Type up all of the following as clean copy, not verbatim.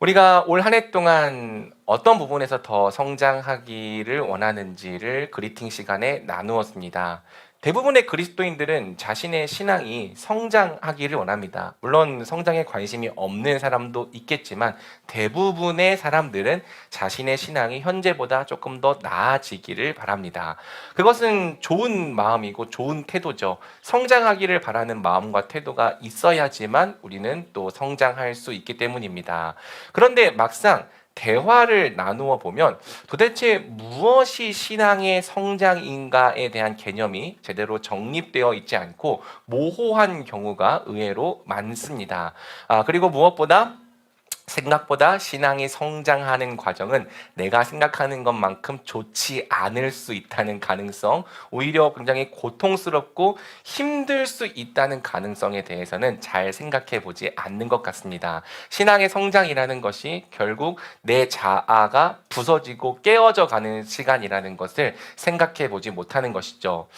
우리가 올 한 해 동안 어떤 부분에서 더 성장하기를 원하는지를 그리팅 시간에 나누었습니다. 대부분의 그리스도인들은 자신의 신앙이 성장하기를 원합니다. 물론 성장에 관심이 없는 사람도 있겠지만 대부분의 사람들은 자신의 신앙이 현재보다 조금 더 나아지기를 바랍니다. 그것은 좋은 마음이고 좋은 태도죠. 성장하기를 바라는 마음과 태도가 있어야지만 우리는 또 성장할 수 있기 때문입니다. 그런데 막상 대화를 나누어 보면 도대체 무엇이 신앙의 성장인가에 대한 개념이 제대로 정립되어 있지 않고 모호한 경우가 의외로 많습니다. 그리고 무엇보다 생각보다 신앙이 성장하는 과정은 내가 생각하는 것만큼 좋지 않을 수 있다는 가능성, 오히려 굉장히 고통스럽고 힘들 수 있다는 가능성에 대해서는 잘 생각해 보지 않는 것 같습니다. 신앙의 성장이라는 것이 결국 내 자아가 부서지고 깨어져 가는 시간이라는 것을 생각해 보지 못하는 것이죠.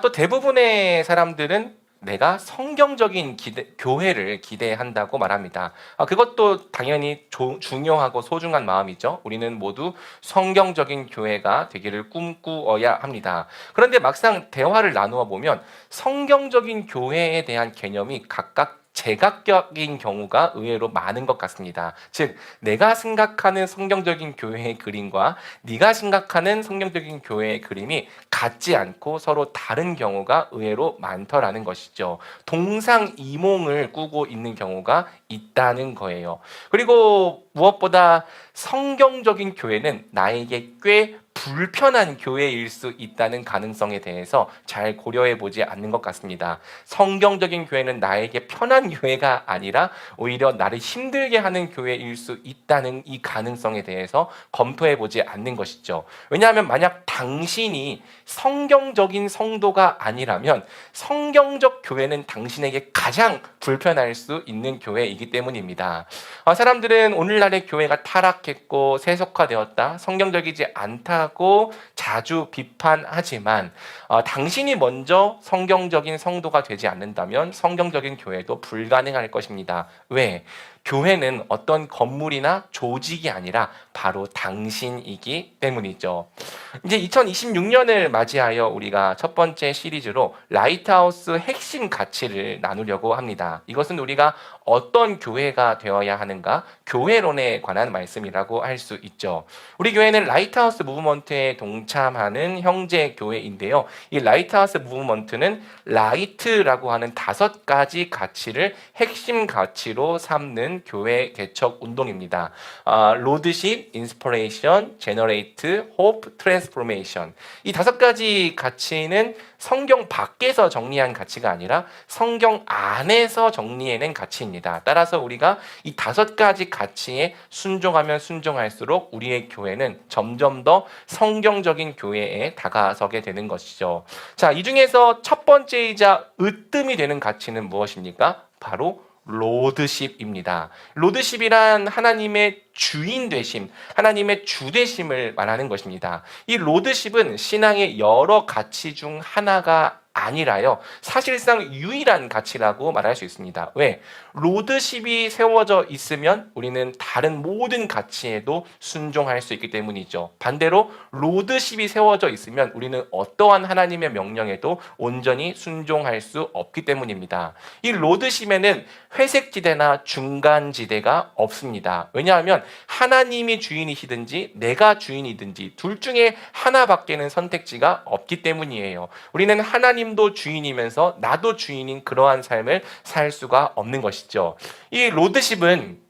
또 대부분의 사람들은 내가 성경적인 교회를 기대한다고 말합니다. 그것도 당연히 중요하고 소중한 마음이죠. 우리는 모두 성경적인 교회가 되기를 꿈꾸어야 합니다. 그런데 막상 대화를 나누어 보면 성경적인 교회에 대한 개념이 각각 제각적인 경우가 의외로 많은 것 같습니다. 즉, 내가 생각하는 성경적인 교회의 그림과 네가 생각하는 성경적인 교회의 그림이 같지 않고 서로 다른 경우가 의외로 많더라는 것이죠. 동상이몽을 꾸고 있는 경우가 있다는 거예요. 그리고 무엇보다 성경적인 교회는 나에게 꽤 불편한 교회일 수 있다는 가능성에 대해서 잘 고려해 보지 않는 것 같습니다. 성경적인 교회는 나에게 편한 교회가 아니라 오히려 나를 힘들게 하는 교회일 수 있다는 이 가능성에 대해서 검토해 보지 않는 것이죠. 왜냐하면 만약 당신이 성경적인 성도가 아니라면 성경적 교회는 당신에게 가장 불편할 수 있는 교회이기 때문입니다. 사람들은 오늘날의 교회가 타락했고 세속화되었다, 성경적이지 않다고 자주 비판하지만 당신이 먼저 성경적인 성도가 되지 않는다면 성경적인 교회도 불가능할 것입니다. 왜? 교회는 어떤 건물이나 조직이 아니라 바로 당신이기 때문이죠. 이제 2026년을 맞이하여 우리가 첫 번째 시리즈로 라이트하우스 핵심 가치를 나누려고 합니다. 이것은 우리가 어떤 교회가 되어야 하는가, 교회론에 관한 말씀이라고 할 수 있죠. 우리 교회는 라이트하우스 무브먼트에 동참하는 형제 교회인데요. 이 라이트하우스 무브먼트는 라이트라고 하는 5가지 가치를 핵심 가치로 삼는 교회 개척 운동입니다. 로드십, 인스피레이션, 제너레이트, 호프, 트랜스포메이션. 이 5가지 가치는 성경 밖에서 정리한 가치가 아니라 성경 안에서 정리해낸 가치입니다. 따라서 우리가 이 5가지 가치에 순종하면 순종할수록 우리의 교회는 점점 더 성경적인 교회에 다가서게 되는 것이죠. 자, 이 중에서 첫 번째이자 으뜸이 되는 가치는 무엇입니까? 바로 로드십입니다. 로드십이란 하나님의 주인 되심, 하나님의 주 되심을 말하는 것입니다. 이 로드십은 신앙의 여러 가치 중 하나가 아니라요, 사실상 유일한 가치라고 말할 수 있습니다. 왜? 로드십이 세워져 있으면 우리는 다른 모든 가치에도 순종할 수 있기 때문이죠. 반대로 로드십이 세워져 있으면 우리는 어떠한 하나님의 명령에도 온전히 순종할 수 없기 때문입니다. 이 로드십에는 회색지대나 중간지대가 없습니다. 왜냐하면 하나님이 주인이시든지 내가 주인이든지 둘 중에 하나밖에는 선택지가 없기 때문이에요. 우리는 하나님도 주인이면서 나도 주인인 그러한 삶을 살 수가 없는 것이죠. 이 로드십은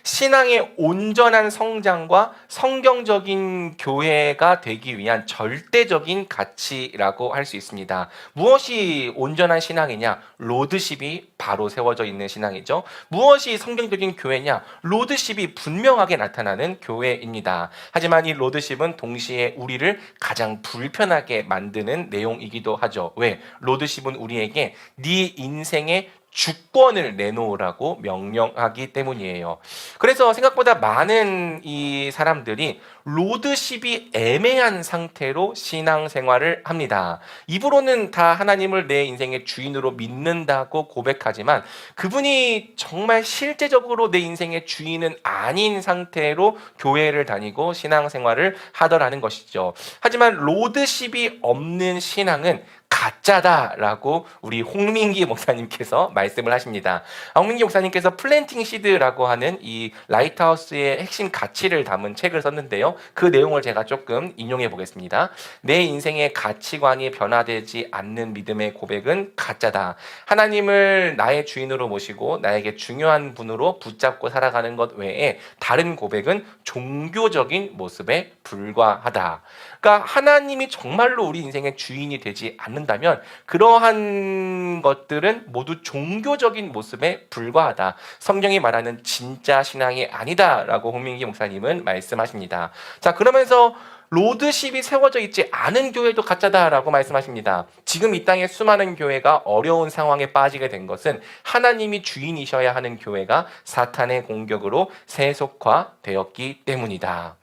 신앙의 온전한 성장과 성경적인 교회가 되기 위한 절대적인 가치라고 할 수 있습니다. 무엇이 온전한 신앙이냐? 로드십이 바로 세워져 있는 신앙이죠. 무엇이 성경적인 교회냐? 로드십이 분명하게 나타나는 교회입니다. 하지만 이 로드십은 동시에 우리를 가장 불편하게 만드는 내용이기도 하죠. 왜? 로드십은 우리에게 네 인생의 주권을 내놓으라고 명령하기 때문이에요. 그래서 생각보다 많은 이 사람들이 로드십이 애매한 상태로 신앙생활을 합니다. 입으로는 다 하나님을 내 인생의 주인으로 믿는다고 고백하지만 그분이 정말 실제적으로 내 인생의 주인은 아닌 상태로 교회를 다니고 신앙생활을 하더라는 것이죠. 하지만 로드십이 없는 신앙은 가짜다라고 우리 홍민기 목사님께서 말씀을 하십니다. 홍민기 목사님께서 플랜팅 시드라고 하는 이 라이트하우스의 핵심 가치를 담은 책을 썼는데요. 그 내용을 제가 조금 인용해 보겠습니다. 내 인생의 가치관이 변화되지 않는 믿음의 고백은 가짜다. 하나님을 나의 주인으로 모시고 나에게 중요한 분으로 붙잡고 살아가는 것 외에 다른 고백은 종교적인 모습에 불과하다. 그러니까 하나님이 정말로 우리 인생의 주인이 되지 않는다면 그러한 것들은 모두 종교적인 모습에 불과하다. 성경이 말하는 진짜 신앙이 아니다라고 홍민기 목사님은 말씀하십니다. 자, 그러면서 로드십이 세워져 있지 않은 교회도 가짜다라고 말씀하십니다. 지금 이 땅의 수많은 교회가 어려운 상황에 빠지게 된 것은 하나님이 주인이셔야 하는 교회가 사탄의 공격으로 세속화되었기 때문이다.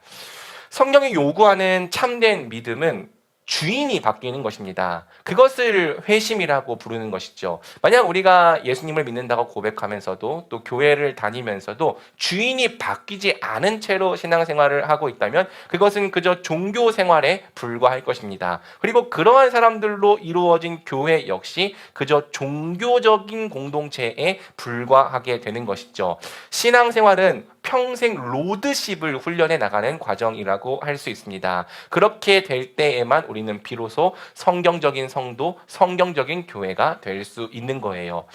성경이 요구하는 참된 믿음은 주인이 바뀌는 것입니다. 그것을 회심이라고 부르는 것이죠. 만약 우리가 예수님을 믿는다고 고백하면서도 또 교회를 다니면서도 주인이 바뀌지 않은 채로 신앙생활을 하고 있다면 그것은 그저 종교 생활에 불과할 것입니다. 그리고 그러한 사람들로 이루어진 교회 역시 그저 종교적인 공동체에 불과하게 되는 것이죠. 신앙생활은 평생 로드십을 훈련해 나가는 과정이라고 할 수 있습니다. 그렇게 될 때에만 우리는 비로소 성경적인 성도, 성경적인 교회가 될 수 있는 거예요.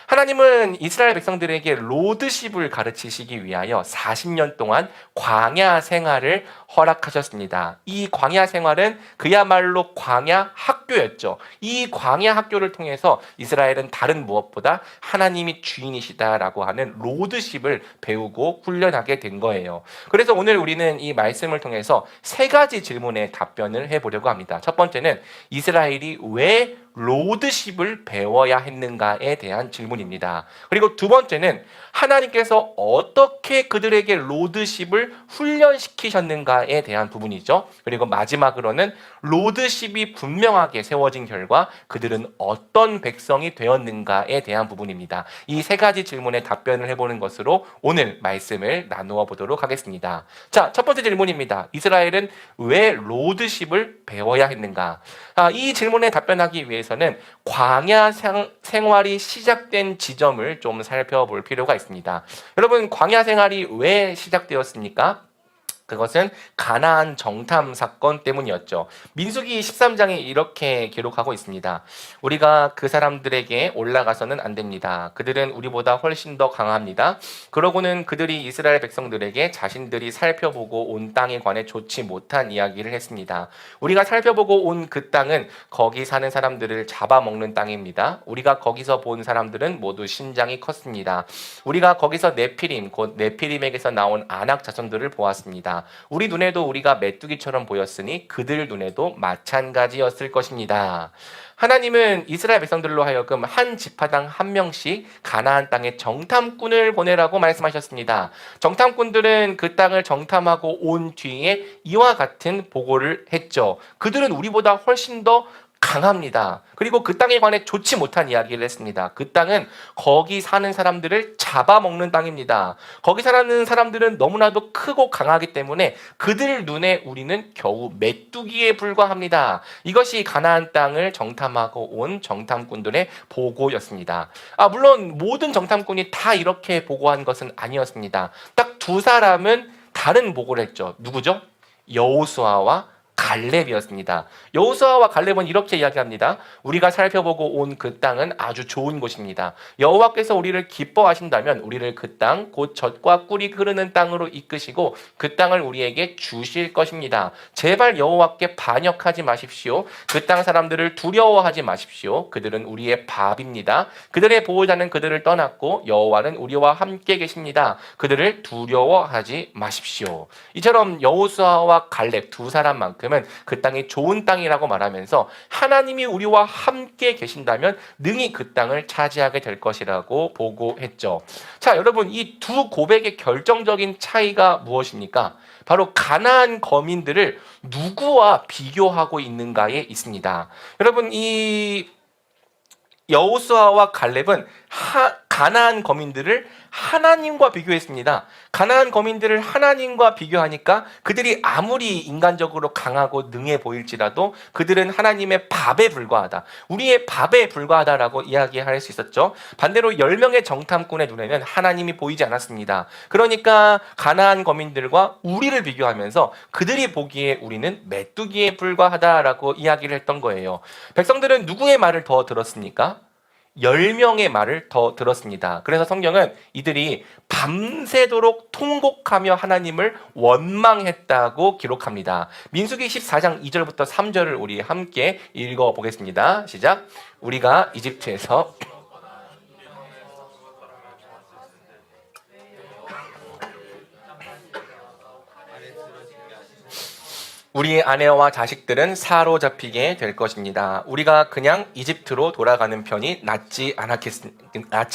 하나님은 이스라엘 백성들에게 로드십을 가르치시기 위하여 40년 동안 광야 생활을 허락하셨습니다. 이 광야 생활은 그야말로 광야 학교였죠. 이 광야 학교를 통해서 이스라엘은 다른 무엇보다 하나님이 주인이시다라고 하는 로드십을 배우고 훈련하게 된 거예요. 그래서 오늘 우리는 이 말씀을 통해서 세 가지 질문에 답변을 해보려고 합니다. 첫 번째는 이스라엘이 왜 로드십을 배워야 했는가에 대한 질문입니다. 그리고 두 번째는 하나님께서 어떻게 그들에게 로드십을 훈련시키셨는가에 대한 부분이죠. 그리고 마지막으로는 로드십이 분명하게 세워진 결과 그들은 어떤 백성이 되었는가에 대한 부분입니다. 이 세 가지 질문에 답변을 해보는 것으로 오늘 말씀을 나누어 보도록 하겠습니다. 자, 첫 번째 질문입니다. 이스라엘은 왜 로드십을 배워야 했는가? 이 질문에 답변하기 위해서는 광야 생활이 시작된 지점을 좀 살펴볼 필요가 있습니다. 여러분, 광야 생활이 왜 시작되었습니까? 그것은 가나안 정탐 사건 때문이었죠. 민수기 13장에 이렇게 기록하고 있습니다. 우리가 그 사람들에게 올라가서는 안 됩니다. 그들은 우리보다 훨씬 더 강합니다. 그러고는 그들이 이스라엘 백성들에게 자신들이 살펴보고 온 땅에 관해 좋지 못한 이야기를 했습니다. 우리가 살펴보고 온 그 땅은 거기 사는 사람들을 잡아먹는 땅입니다. 우리가 거기서 본 사람들은 모두 신장이 컸습니다. 우리가 거기서 네피림, 곧 네피림에게서 나온 아낙 자손들을 보았습니다. 우리 눈에도 우리가 메뚜기처럼 보였으니 그들 눈에도 마찬가지였을 것입니다. 하나님은 이스라엘 백성들로 하여금 한 지파당 한 명씩 가나안 땅에 정탐꾼을 보내라고 말씀하셨습니다. 정탐꾼들은 그 땅을 정탐하고 온 뒤에 이와 같은 보고를 했죠. 그들은 우리보다 훨씬 더 강합니다. 그리고 그 땅에 관해 좋지 못한 이야기를 했습니다. 그 땅은 거기 사는 사람들을 잡아먹는 땅입니다. 거기 사는 사람들은 너무나도 크고 강하기 때문에 그들 눈에 우리는 겨우 메뚜기에 불과합니다. 이것이 가나안 땅을 정탐하고 온 정탐꾼들의 보고였습니다. 물론 모든 정탐꾼이 다 이렇게 보고한 것은 아니었습니다. 딱 두 사람은 다른 보고를 했죠. 누구죠? 여호수아와 갈렙이었습니다. 여호수아와 갈렙은 이렇게 이야기합니다. 우리가 살펴보고 온 그 땅은 아주 좋은 곳입니다. 여호와께서 우리를 기뻐하신다면 우리를 그 땅, 곧 젖과 꿀이 흐르는 땅으로 이끄시고 그 땅을 우리에게 주실 것입니다. 제발 여호와께 반역하지 마십시오. 그 땅 사람들을 두려워하지 마십시오. 그들은 우리의 밥입니다. 그들의 보호자는 그들을 떠났고 여호와는 우리와 함께 계십니다. 그들을 두려워하지 마십시오. 이처럼 여호수아와 갈렙 두 사람만큼은 하나님은 그 땅이 좋은 땅이라고 말하면서 하나님이 우리와 함께 계신다면 능히 그 땅을 차지하게 될 것이라고 보고했죠. 자, 여러분, 이 두 고백의 결정적인 차이가 무엇입니까? 바로 가나안 거민들을 누구와 비교하고 있는가에 있습니다. 여러분, 이 여호수아와 갈렙은 가나안 거민들을 하나님과 비교했습니다. 가나안 거민들을 하나님과 비교하니까 그들이 아무리 인간적으로 강하고 능해 보일지라도 그들은 하나님의 밥에 불과하다. 우리의 밥에 불과하다라고 이야기할 수 있었죠. 반대로 10명의 정탐꾼의 눈에는 하나님이 보이지 않았습니다. 그러니까 가나안 거민들과 우리를 비교하면서 그들이 보기에 우리는 메뚜기에 불과하다라고 이야기를 했던 거예요. 백성들은 누구의 말을 더 들었습니까? 10명의 말을 더 들었습니다. 그래서 성경은 이들이 밤새도록 통곡하며 하나님을 원망했다고 기록합니다. 민수기 14장 2절부터 3절을 우리 함께 읽어보겠습니다. 시작. 우리가 이집트에서 우리 아내와 자식들은 사로잡히게 될 것입니다. 우리가 그냥 이집트로 돌아가는 편이 낫지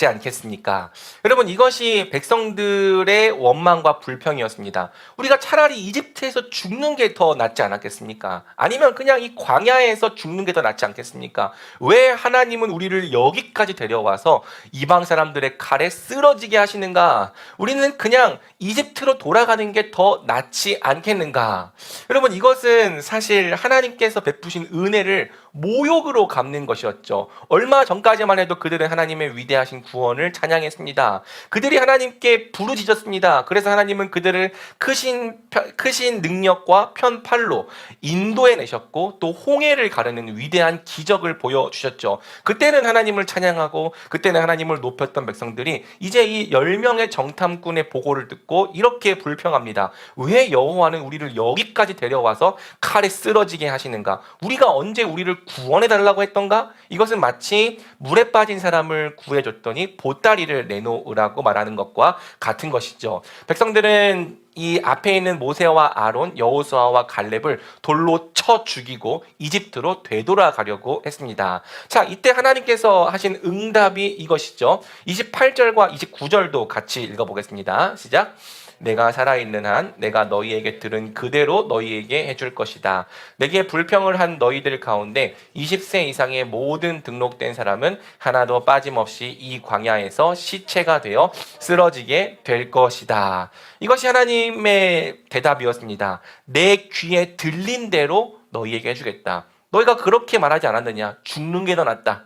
않겠습니까? 여러분, 이것이 백성들의 원망과 불평이었습니다. 우리가 차라리 이집트에서 죽는 게 더 낫지 않았겠습니까? 아니면 그냥 이 광야에서 죽는 게 더 낫지 않겠습니까? 왜 하나님은 우리를 여기까지 데려와서 이방 사람들의 칼에 쓰러지게 하시는가? 우리는 그냥 이집트로 돌아가는 게 더 낫지 않겠는가? 여러분, 이것은 사실 하나님께서 베푸신 은혜를 모욕으로 갚는 것이었죠. 얼마 전까지만 해도 그들은 하나님의 위대하신 구원을 찬양했습니다. 그들이 하나님께 부르짖었습니다. 그래서 하나님은 그들을 크신 능력과 편팔로 인도해 내셨고 또 홍해를 가르는 위대한 기적을 보여주셨죠. 그때는 하나님을 찬양하고 그때는 하나님을 높였던 백성들이 이제 이 10명의 정탐꾼의 보고를 듣고 이렇게 불평합니다. 왜 여호와는 우리를 여기까지 데려와서 칼에 쓰러지게 하시는가? 우리가 언제 우리를 구원해달라고 했던가? 이것은 마치 물에 빠진 사람을 구해줬더니 보따리를 내놓으라고 말하는 것과 같은 것이죠. 백성들은 이 앞에 있는 모세와 아론, 여호수아와 갈렙을 돌로 쳐 죽이고 이집트로 되돌아가려고 했습니다. 자, 이때 하나님께서 하신 응답이 이것이죠. 28절과 29절도 같이 읽어보겠습니다. 시작. 내가 살아있는 한 내가 너희에게 들은 그대로 너희에게 해줄 것이다. 내게 불평을 한 너희들 가운데 20세 이상의 모든 등록된 사람은 하나도 빠짐없이 이 광야에서 시체가 되어 쓰러지게 될 것이다. 이것이 하나님의 대답이었습니다. 내 귀에 들린 대로 너희에게 해주겠다. 너희가 그렇게 말하지 않았느냐? 죽는 게 더 낫다.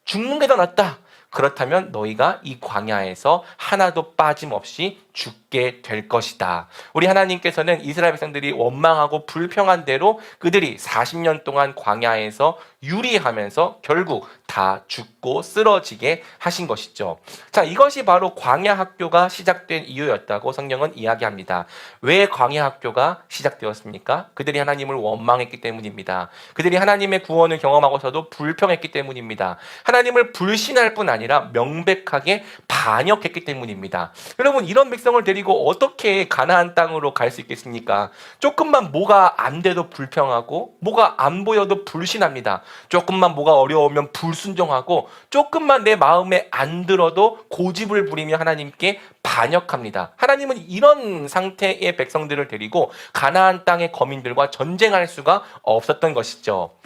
죽는 게 더 낫다. 그렇다면 너희가 이 광야에서 하나도 빠짐없이 죽게 될 것이다. 우리 하나님께서는 이스라엘 백성들이 원망하고 불평한 대로 그들이 40년 동안 광야에서 유리하면서 결국 다 죽고 쓰러지게 하신 것이죠. 자, 이것이 바로 광야 학교가 시작된 이유였다고 성경은 이야기합니다. 왜 광야 학교가 시작되었습니까? 그들이 하나님을 원망했기 때문입니다. 그들이 하나님의 구원을 경험하고서도 불평했기 때문입니다. 하나님을 불신할 뿐 아니라 명백하게 반역했기 때문입니다. 여러분, 이런 백성을 데리고 어떻게 가나안 땅으로 갈 수 있겠습니까? 조금만 뭐가 안 돼도 불평하고 뭐가 안 보여도 불신합니다. 조금만 뭐가 어려우면 불순종하고 조금만 내 마음에 안 들어도 고집을 부리며 하나님께 반역합니다. 하나님은 이런 상태의 백성들을 데리고 가나안 땅의 거민들과 전쟁할 수가 없었던 것이죠.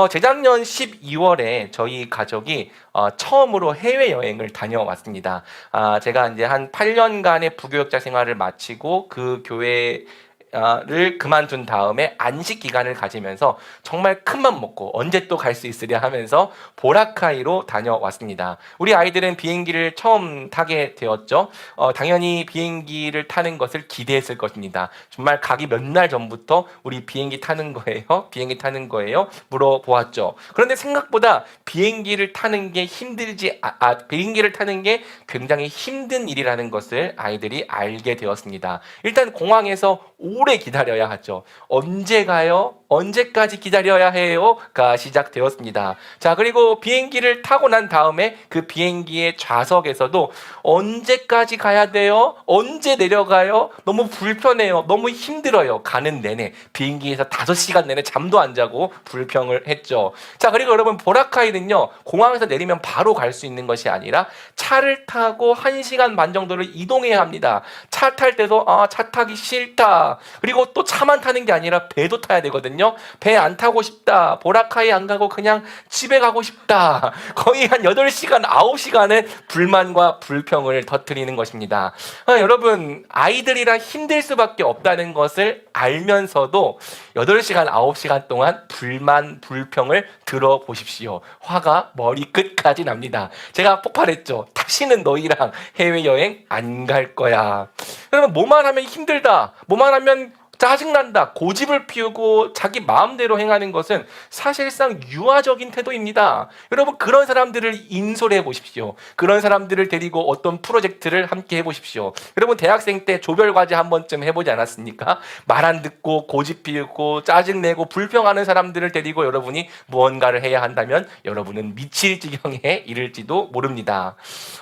재작년 12월에 저희 가족이 처음으로 해외여행을 다녀왔습니다. 제가 이제 한 8년간의 부교역자 생활을 마치고 그 교회를 그만둔 다음에 안식 기간을 가지면서 정말 큰맘 먹고 언제 또 갈 수 있으랴 하면서 보라카이로 다녀왔습니다. 우리 아이들은 비행기를 처음 타게 되었죠. 당연히 비행기를 타는 것을 기대했을 것입니다. 정말 가기 몇 날 전부터 우리 비행기 타는 거예요? 비행기 타는 거예요? 물어보았죠. 그런데 생각보다 비행기를 타는 게 비행기를 타는 게 굉장히 힘든 일이라는 것을 아이들이 알게 되었습니다. 일단 공항에서 오래 기다려야 하죠. 언제 가요? 언제까지 기다려야 해요?가 시작되었습니다. 자, 그리고 비행기를 타고 난 다음에 그 비행기의 좌석에서도 언제까지 가야 돼요? 언제 내려가요? 너무 불편해요. 너무 힘들어요. 가는 내내 비행기에서 5시간 내내 잠도 안 자고 불평을 했죠. 자, 그리고 여러분, 보라카이는요, 공항에서 내리면 바로 갈 수 있는 것이 아니라 차를 타고 1시간 반 정도를 이동해야 합니다. 차 탈 때도 차 타기 싫다. 그리고 또 차만 타는 게 아니라 배도 타야 되거든요. 배 안 타고 싶다. 보라카이 안 가고 그냥 집에 가고 싶다. 거의 한 8시간, 9시간의 불만과 불평을 터뜨리는 것입니다. 여러분, 아이들이라 힘들 수밖에 없다는 것을 알면서도 8시간, 9시간 동안 불만, 불평을 들어보십시오. 화가 머리끝까지 납니다. 제가 폭발했죠. 다시는 너희랑 해외여행 안 갈 거야. 그러면 뭐만 하면 힘들다. 뭐만 하면 짜증난다. 고집을 피우고 자기 마음대로 행하는 것은 사실상 유아적인 태도입니다. 여러분, 그런 사람들을 인솔해 보십시오. 그런 사람들을 데리고 어떤 프로젝트를 함께 해보십시오. 여러분, 대학생 때 조별과제 한 번쯤 해보지 않았습니까? 말 안 듣고 고집 피우고 짜증내고 불평하는 사람들을 데리고 여러분이 무언가를 해야 한다면 여러분은 미칠 지경에 이를지도 모릅니다.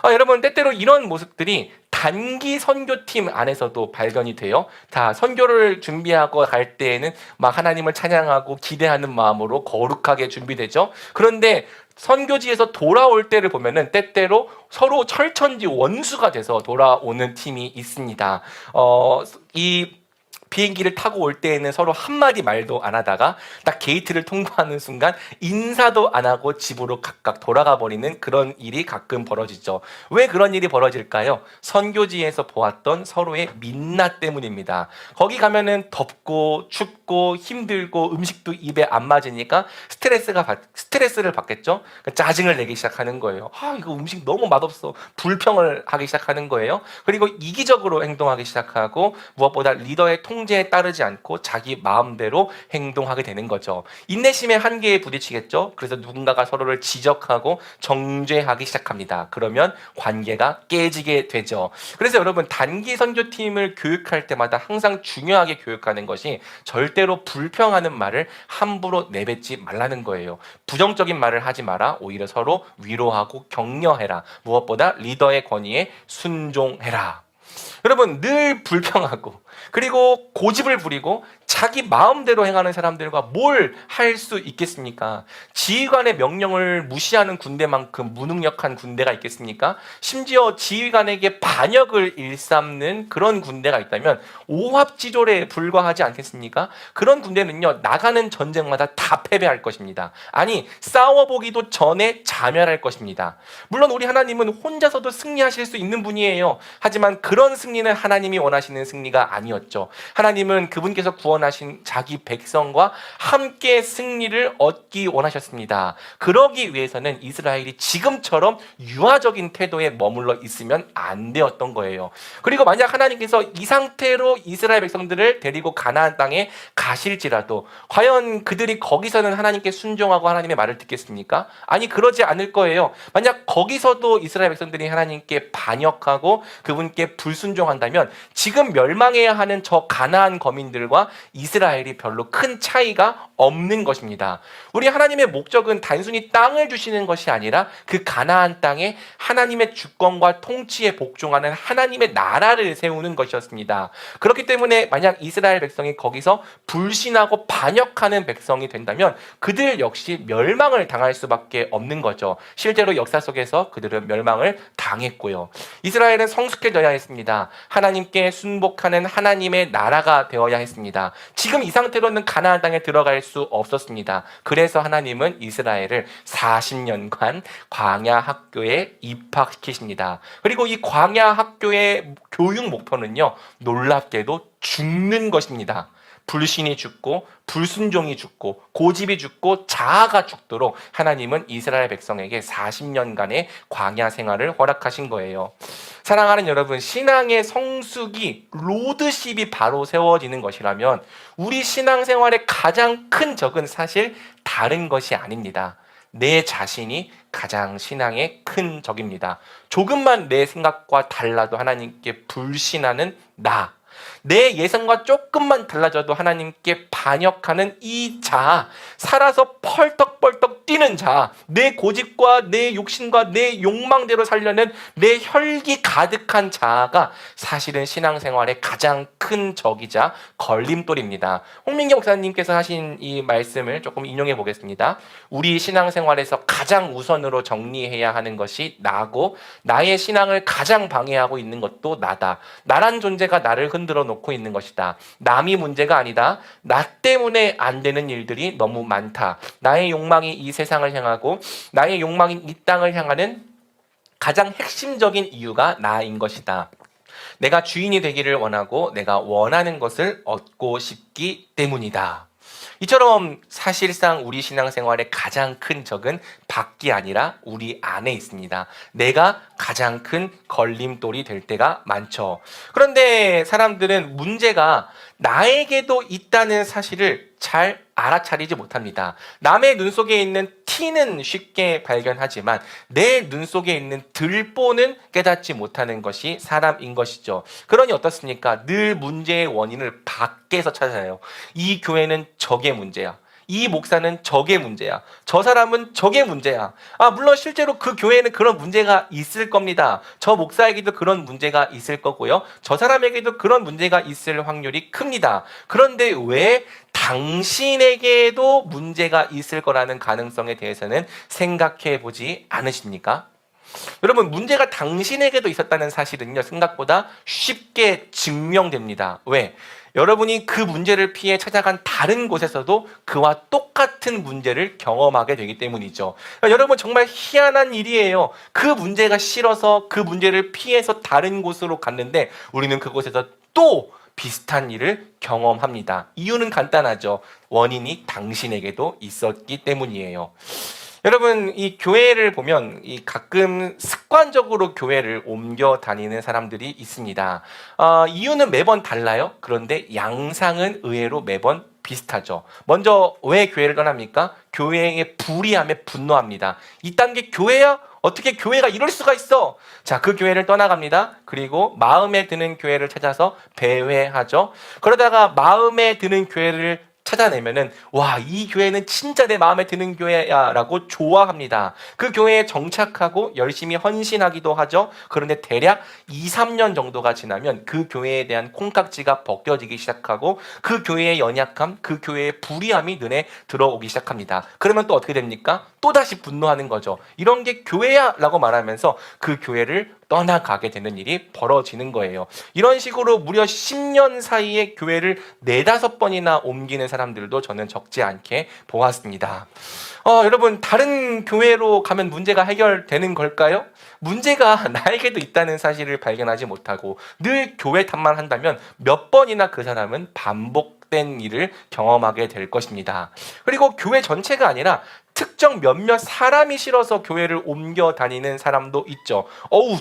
여러분, 때때로 이런 모습들이 단기 선교팀 안에서도 발견이 돼요. 다 선교를 준비하고 갈 때에는 막 하나님을 찬양하고 기대하는 마음으로 거룩하게 준비되죠. 그런데 선교지에서 돌아올 때를 보면은 때때로 서로 철천지 원수가 돼서 돌아오는 팀이 있습니다. 이 비행기를 타고 올 때에는 서로 한마디 말도 안 하다가 딱 게이트를 통과하는 순간 인사도 안 하고 집으로 각각 돌아가 버리는 그런 일이 가끔 벌어지죠. 왜 그런 일이 벌어질까요? 선교지에서 보았던 서로의 민낯 때문입니다. 거기 가면은 덥고 춥고 힘들고 음식도 입에 안 맞으니까 스트레스를 받겠죠. 짜증을 내기 시작하는 거예요. 이거 음식 너무 맛없어. 불평을 하기 시작하는 거예요. 그리고 이기적으로 행동하기 시작하고 무엇보다 리더의 통제에 따르지 않고 자기 마음대로 행동하게 되는 거죠. 인내심의 한계에 부딪히겠죠. 그래서 누군가가 서로를 지적하고 정죄하기 시작합니다. 그러면 관계가 깨지게 되죠. 그래서 여러분, 단기 선교팀을 교육할 때마다 항상 중요하게 교육하는 것이 절대로 불평하는 말을 함부로 내뱉지 말라는 거예요. 부정적인 말을 하지 마라. 오히려 서로 위로하고 격려해라. 무엇보다 리더의 권위에 순종해라. 여러분, 늘 불평하고 그리고 고집을 부리고 자기 마음대로 행하는 사람들과 뭘 할 수 있겠습니까? 지휘관의 명령을 무시하는 군대만큼 무능력한 군대가 있겠습니까? 심지어 지휘관에게 반역을 일삼는 그런 군대가 있다면 오합지졸에 불과하지 않겠습니까? 그런 군대는요, 나가는 전쟁마다 다 패배할 것입니다. 아니, 싸워보기도 전에 자멸할 것입니다. 물론 우리 하나님은 혼자서도 승리하실 수 있는 분이에요. 하지만 그런 승리는 하나님이 원하시는 승리가 아니었죠. 하나님은 그분께서 구원하신 자기 백성과 함께 승리를 얻기 원하셨습니다. 그러기 위해서는 이스라엘이 지금처럼 유아적인 태도에 머물러 있으면 안 되었던 거예요. 그리고 만약 하나님께서 이 상태로 이스라엘 백성들을 데리고 가나안 땅에 가실지라도 과연 그들이 거기서는 하나님께 순종하고 하나님의 말을 듣겠습니까? 아니, 그러지 않을 거예요. 만약 거기서도 이스라엘 백성들이 하나님께 반역하고 그분께 불순종한다면 지금 멸망해야 하는 저 가나안 거민들과 이스라엘이 별로 큰 차이가 없는 것입니다. 우리 하나님의 목적은 단순히 땅을 주시는 것이 아니라 그 가나안 땅에 하나님의 주권과 통치에 복종하는 하나님의 나라를 세우는 것이었습니다. 그렇기 때문에 만약 이스라엘 백성이 거기서 불신하고 반역하는 백성이 된다면 그들 역시 멸망을 당할 수밖에 없는 거죠. 실제로 역사 속에서 그들은 멸망을 당했고요. 이스라엘은 성숙해져야 했습니다. 하나님께 순복하는 하나님의 나라가 되어야 했습니다. 지금 이 상태로는 가나안 땅에 들어갈 수 없었습니다. 그래서 하나님은 이스라엘을 40년간 광야 학교에 입학시키십니다. 그리고 이 광야 학교의 교육 목표는요, 놀랍게도 죽는 것입니다. 불신이 죽고 불순종이 죽고 고집이 죽고 자아가 죽도록 하나님은 이스라엘 백성에게 40년간의 광야 생활을 허락하신 거예요. 사랑하는 여러분, 신앙의 성숙이 로드십이 바로 세워지는 것이라면 우리 신앙생활의 가장 큰 적은 사실 다른 것이 아닙니다. 내 자신이 가장 신앙의 큰 적입니다. 조금만 내 생각과 달라도 하나님께 불신하는 나, 내 예상과 조금만 달라져도 하나님께 반역하는 이 자아, 살아서 펄떡펄떡 뛰는 자아, 내 고집과 내 욕심과 내 욕망대로 살려는 내 혈기 가득한 자아가 사실은 신앙생활의 가장 큰 적이자 걸림돌입니다. 홍민경 목사님께서 하신 이 말씀을 조금 인용해 보겠습니다. 우리 신앙생활에서 가장 우선으로 정리해야 하는 것이 나고, 나의 신앙을 가장 방해하고 있는 것도 나다. 나란 존재가 나를 흔들어 놓고 있는 것이다. 남이 문제가 아니다. 나 때문에 안 되는 일들이 너무 많다. 나의 욕망이 이 세상을 향하고 나의 욕망이 이 땅을 향하는 가장 핵심적인 이유가 나인 것이다. 내가 주인이 되기를 원하고 내가 원하는 것을 얻고 싶기 때문이다. 이처럼 사실상 우리 신앙생활의 가장 큰 적은 밖이 아니라 우리 안에 있습니다. 내가 가장 큰 걸림돌이 될 때가 많죠. 그런데 사람들은 문제가 나에게도 있다는 사실을 잘 알아차리지 못합니다. 남의 눈 속에 있는 티는 쉽게 발견하지만 내 눈 속에 있는 들보는 깨닫지 못하는 것이 사람인 것이죠. 그러니 어떻습니까? 늘 문제의 원인을 밖에서 찾아요. 이 교회는 저게 문제야. 이 목사는 저게 문제야. 저 사람은 저게 문제야. 물론 실제로 그 교회에는 그런 문제가 있을 겁니다. 저 목사에게도 그런 문제가 있을 거고요. 저 사람에게도 그런 문제가 있을 확률이 큽니다. 그런데 왜 당신에게도 문제가 있을 거라는 가능성에 대해서는 생각해 보지 않으십니까? 여러분, 문제가 당신에게도 있었다는 사실은요, 생각보다 쉽게 증명됩니다. 왜? 여러분이 그 문제를 피해 찾아간 다른 곳에서도 그와 똑같은 문제를 경험하게 되기 때문이죠. 여러분, 정말 희한한 일이에요. 그 문제가 싫어서 그 문제를 피해서 다른 곳으로 갔는데 우리는 그곳에서 또 비슷한 일을 경험합니다. 이유는 간단하죠. 원인이 당신에게도 있었기 때문이에요. 여러분, 이 교회를 보면 가끔 습관적으로 교회를 옮겨 다니는 사람들이 있습니다. 이유는 매번 달라요. 그런데 양상은 의외로 매번 비슷하죠. 먼저 왜 교회를 떠납니까? 교회의 불의함에 분노합니다. 이딴 게 교회야? 어떻게 교회가 이럴 수가 있어? 자, 그 교회를 떠나갑니다. 그리고 마음에 드는 교회를 찾아서 배회하죠. 그러다가 마음에 드는 교회를 찾아내면은 와, 이 교회는 진짜 내 마음에 드는 교회야 라고 좋아합니다. 그 교회에 정착하고 열심히 헌신하기도 하죠. 그런데 대략 2, 3년 정도가 지나면 그 교회에 대한 콩깍지가 벗겨지기 시작하고 그 교회의 연약함, 그 교회의 불의함이 눈에 들어오기 시작합니다. 그러면 또 어떻게 됩니까? 또다시 분노하는 거죠. 이런 게 교회야 라고 말하면서 그 교회를 떠나가게 되는 일이 벌어지는 거예요. 이런 식으로 무려 10년 사이에 교회를 4-5번이나 옮기는 사람들도 저는 적지 않게 보았습니다. 여러분, 다른 교회로 가면 문제가 해결되는 걸까요? 문제가 나에게도 있다는 사실을 발견하지 못하고 늘 교회 탓만 한다면 몇 번이나 그 사람은 반복된 일을 경험하게 될 것입니다. 그리고 교회 전체가 아니라 특정 몇몇 사람이 싫어서 교회를 옮겨 다니는 사람도 있죠.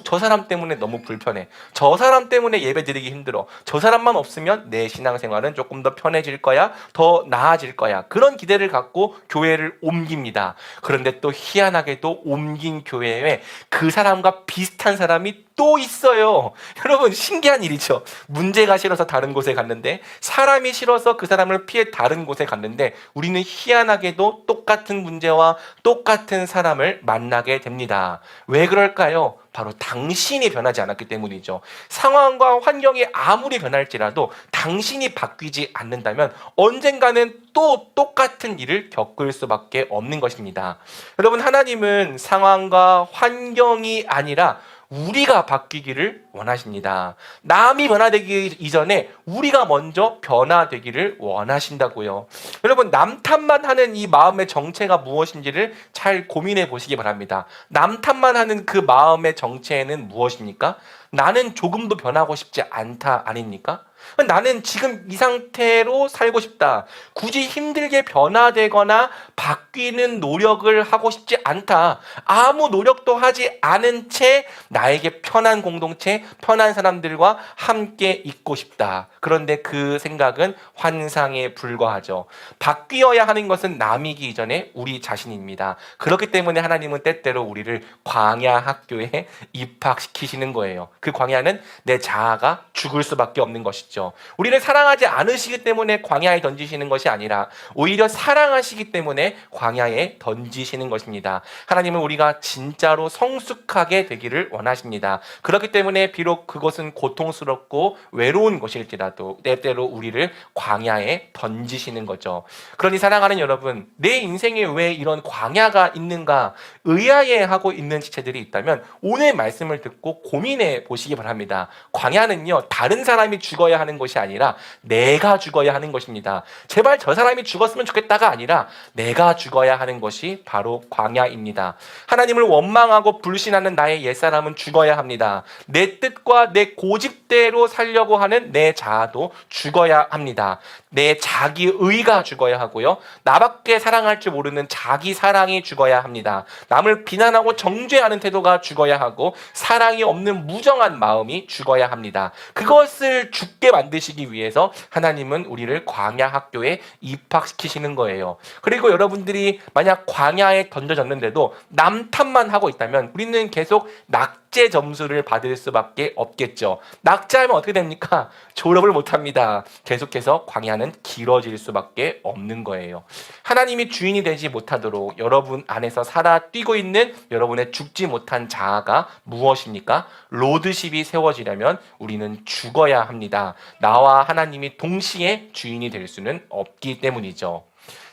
저 사람 때문에 너무 불편해. 저 사람 때문에 예배 드리기 힘들어. 저 사람만 없으면 내 신앙생활은 조금 더 편해질 거야. 더 나아질 거야. 그런 기대를 갖고 교회를 옮깁니다. 그런데 또 희한하게도 옮긴 교회에 그 사람과 비슷한 사람이 또 있어요. 여러분, 신기한 일이죠. 문제가 싫어서 다른 곳에 갔는데, 사람이 싫어서 그 사람을 피해 다른 곳에 갔는데, 우리는 희한하게도 똑같은 문제와 똑같은 사람을 만나게 됩니다. 왜 그럴까요? 바로 당신이 변하지 않았기 때문이죠. 상황과 환경이 아무리 변할지라도 당신이 바뀌지 않는다면 언젠가는 또 똑같은 일을 겪을 수밖에 없는 것입니다. 여러분, 하나님은 상황과 환경이 아니라 우리가 바뀌기를 원하십니다. 남이 변화되기 이전에 우리가 먼저 변화되기를 원하신다고요. 여러분, 남 탓만 하는 이 마음의 정체가 무엇인지를 잘 고민해 보시기 바랍니다. 남 탓만 하는 그 마음의 정체는 무엇입니까? 나는 조금도 변하고 싶지 않다 아닙니까? 나는 지금 이 상태로 살고 싶다. 굳이 힘들게 변화되거나 바뀌는 노력을 하고 싶지 않다. 아무 노력도 하지 않은 채 나에게 편한 공동체, 편한 사람들과 함께 있고 싶다. 그런데 그 생각은 환상에 불과하죠. 바뀌어야 하는 것은 남이기 이전에 우리 자신입니다. 그렇기 때문에 하나님은 때때로 우리를 광야 학교에 입학시키시는 거예요. 그 광야는 내 자아가 죽을 수밖에 없는 것이죠. 것이죠. 우리를 사랑하지 않으시기 때문에 광야에 던지시는 것이 아니라 오히려 사랑하시기 때문에 광야에 던지시는 것입니다. 하나님은 우리가 진짜로 성숙하게 되기를 원하십니다. 그렇기 때문에 비록 그것은 고통스럽고 외로운 것일지라도 때때로 우리를 광야에 던지시는 거죠. 그러니 사랑하는 여러분, 내 인생에 왜 이런 광야가 있는가 의아해하고 있는 지체들이 있다면 오늘 말씀을 듣고 고민해 보시기 바랍니다. 광야는요, 다른 사람이 죽어야 하는 것이 아니라 내가 죽어야 하는 것입니다. 제발 저 사람이 죽었으면 좋겠다가 아니라 내가 죽어야 하는 것이 바로 광야입니다. 하나님을 원망하고 불신하는 나의 옛사람은 죽어야 합니다. 내 뜻과 내 고집대로 살려고 하는 내 자아도 죽어야 합니다. 내 자기의가 죽어야 하고요. 나밖에 사랑할 줄 모르는 자기 사랑이 죽어야 합니다. 남을 비난하고 정죄하는 태도가 죽어야 하고 사랑이 없는 무정한 마음이 죽어야 합니다. 그것을 죽게 만드시기 위해서 하나님은 우리를 광야 학교에 입학시키시는 거예요. 그리고 여러분들이 만약 광야에 던져졌는데도 남 탓만 하고 있다면 우리는 계속 낙제 점수를 받을 수밖에 없겠죠. 낙제하면 어떻게 됩니까? 졸업을 못합니다. 계속해서 광야는 길어질 수밖에 없는 거예요. 하나님이 주인이 되지 못하도록 여러분 안에서 살아 뛰고 있는 여러분의 죽지 못한 자아가 무엇입니까? 로드십이 세워지려면 우리는 죽어야 합니다. 나와 하나님이 동시에 주인이 될 수는 없기 때문이죠.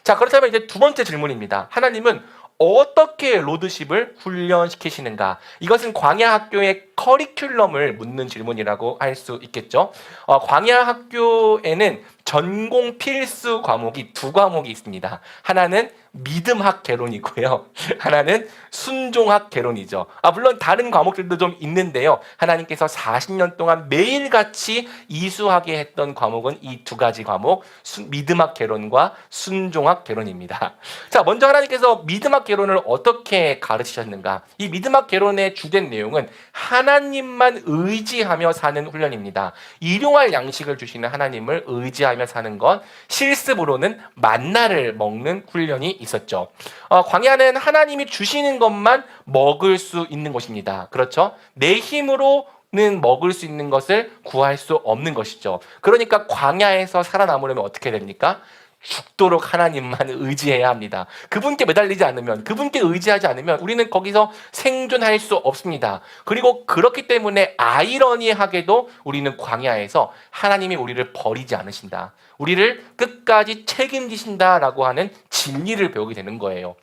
자, 그렇다면 이제 두 번째 질문입니다. 하나님은 어떻게 로드십을 훈련시키시는가? 이것은 광야 학교의 커리큘럼을 묻는 질문이라고 할 수 있겠죠. 광야 학교에는 전공 필수 과목이 두 과목이 있습니다. 하나는 믿음학 개론이고요. 하나는 순종학 개론이죠. 물론 다른 과목들도 좀 있는데요. 하나님께서 40년 동안 매일같이 이수하게 했던 과목은 이 두 가지 과목, 믿음학 개론과 순종학 개론입니다. 자, 먼저 하나님께서 믿음학 개론을 어떻게 가르치셨는가? 이 믿음학 개론의 주된 내용은 하나님만 의지하며 사는 훈련입니다. 일용할 양식을 주시는 하나님을 의지하며 사는 것, 실습으로는 만나를 먹는 훈련이 있었죠. 광야는 하나님이 주시는 것만 먹을 수 있는 곳입니다. 그렇죠? 내 힘으로는 먹을 수 있는 것을 구할 수 없는 것이죠. 그러니까 광야에서 살아남으려면 어떻게 됩니까? 죽도록 하나님만 의지해야 합니다. 그분께 매달리지 않으면, 그분께 의지하지 않으면 우리는 거기서 생존할 수 없습니다. 그리고 그렇기 때문에 아이러니하게도 우리는 광야에서 하나님이 우리를 버리지 않으신다, 우리를 끝까지 책임지신다라고 하는 진리를 배우게 되는 거예요.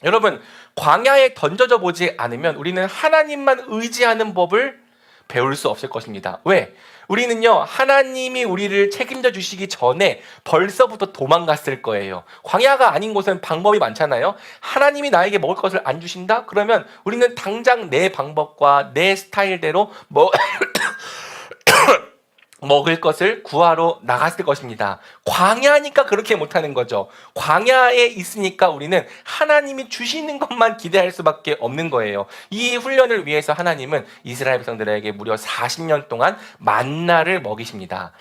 여러분, 광야에 던져져 보지 않으면 우리는 하나님만 의지하는 법을 배울 수 없을 것입니다. 왜? 우리는요, 하나님이 우리를 책임져 주시기 전에 벌써부터 도망갔을 거예요. 광야가 아닌 곳은 방법이 많잖아요. 하나님이 나에게 먹을 것을 안 주신다? 그러면 우리는 당장 내 방법과 내 스타일대로 먹을 것을 구하러 나갔을 것입니다. 광야니까 그렇게 못하는 거죠. 광야에 있으니까 우리는 하나님이 주시는 것만 기대할 수밖에 없는 거예요. 이 훈련을 위해서 하나님은 이스라엘 백성들에게 무려 40년 동안 만나를 먹이십니다.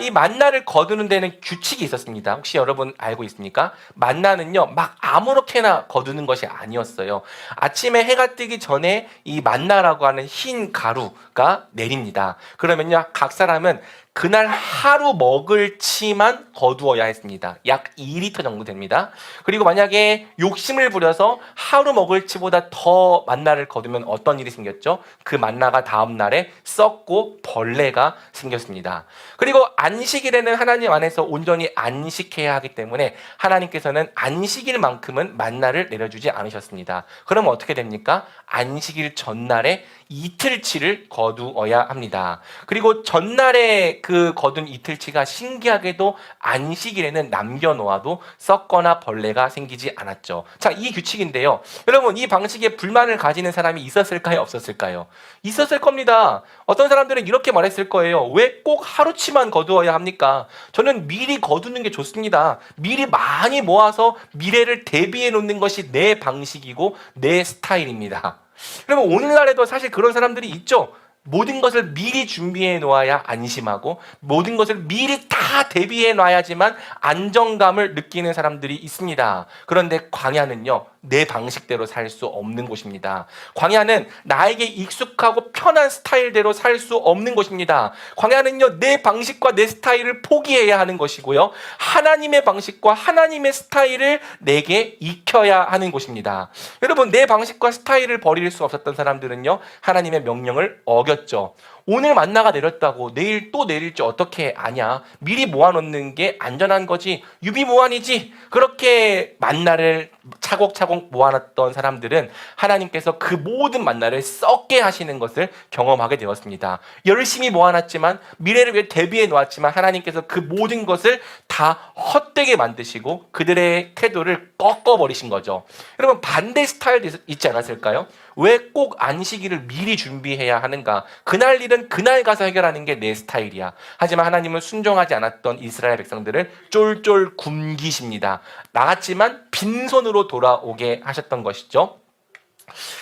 이 만나를 거두는 데는 규칙이 있었습니다. 혹시 여러분 알고 있습니까? 만나는요, 막 아무렇게나 거두는 것이 아니었어요. 아침에 해가 뜨기 전에 이 만나라고 하는 흰 가루가 내립니다. 그러면요, 각 사람은 그날 하루 먹을 치만 거두어야 했습니다. 약 2리터 정도 됩니다. 그리고 만약에 욕심을 부려서 하루 먹을 치보다 더 만나를 거두면 어떤 일이 생겼죠? 그 만나가 다음 날에 썩고 벌레가 생겼습니다. 그리고 안식일에는 하나님 안에서 온전히 안식해야 하기 때문에 하나님께서는 안식일만큼은 만나를 내려주지 않으셨습니다. 그러면 어떻게 됩니까? 안식일 전날에 이틀치를 거두어야 합니다. 그리고 전날에 그 거둔 이틀치가 신기하게도 안식일에는 남겨놓아도 썩거나 벌레가 생기지 않았죠. 자, 이 규칙인데요. 여러분, 이 방식에 불만을 가지는 사람이 있었을까요? 없었을까요? 있었을 겁니다. 어떤 사람들은 이렇게 말했을 거예요. 왜 꼭 하루치만 거두어야 합니까? 저는 미리 거두는 게 좋습니다. 미리 많이 모아서 미래를 대비해 놓는 것이 내 방식이고 내 스타일입니다. 그러면 오늘날에도 사실 그런 사람들이 있죠. 모든 것을 미리 준비해 놓아야 안심하고 모든 것을 미리 다 대비해 놔야지만 안정감을 느끼는 사람들이 있습니다. 그런데 광야는요, 내 방식대로 살 수 없는 곳입니다. 광야는 나에게 익숙하고 편한 스타일대로 살 수 없는 곳입니다. 광야는요, 내 방식과 내 스타일을 포기해야 하는 것이고요, 하나님의 방식과 하나님의 스타일을 내게 익혀야 하는 곳입니다. 여러분, 내 방식과 스타일을 버릴 수 없었던 사람들은요, 하나님의 명령을 어겼죠. 오늘 만나가 내렸다고 내일 또 내릴지 어떻게 아냐? 미리 모아놓는 게 안전한 거지, 유비무환이지. 그렇게 만나를 차곡차곡 모아놨던 사람들은 하나님께서 그 모든 만나를 썩게 하시는 것을 경험하게 되었습니다. 열심히 모아놨지만, 미래를 위해 대비해 놓았지만, 하나님께서 그 모든 것을 다 헛되게 만드시고 그들의 태도를 꺾어버리신 거죠. 여러분, 반대 스타일도 있지 않았을까요? 왜 꼭 안식일을 미리 준비해야 하는가? 그날 일은 그날 가서 해결하는 게 내 스타일이야. 하지만 하나님은 순종하지 않았던 이스라엘 백성들을 쫄쫄 굶기십니다. 나갔지만 빈손으로 돌아오게 하셨던 것이죠.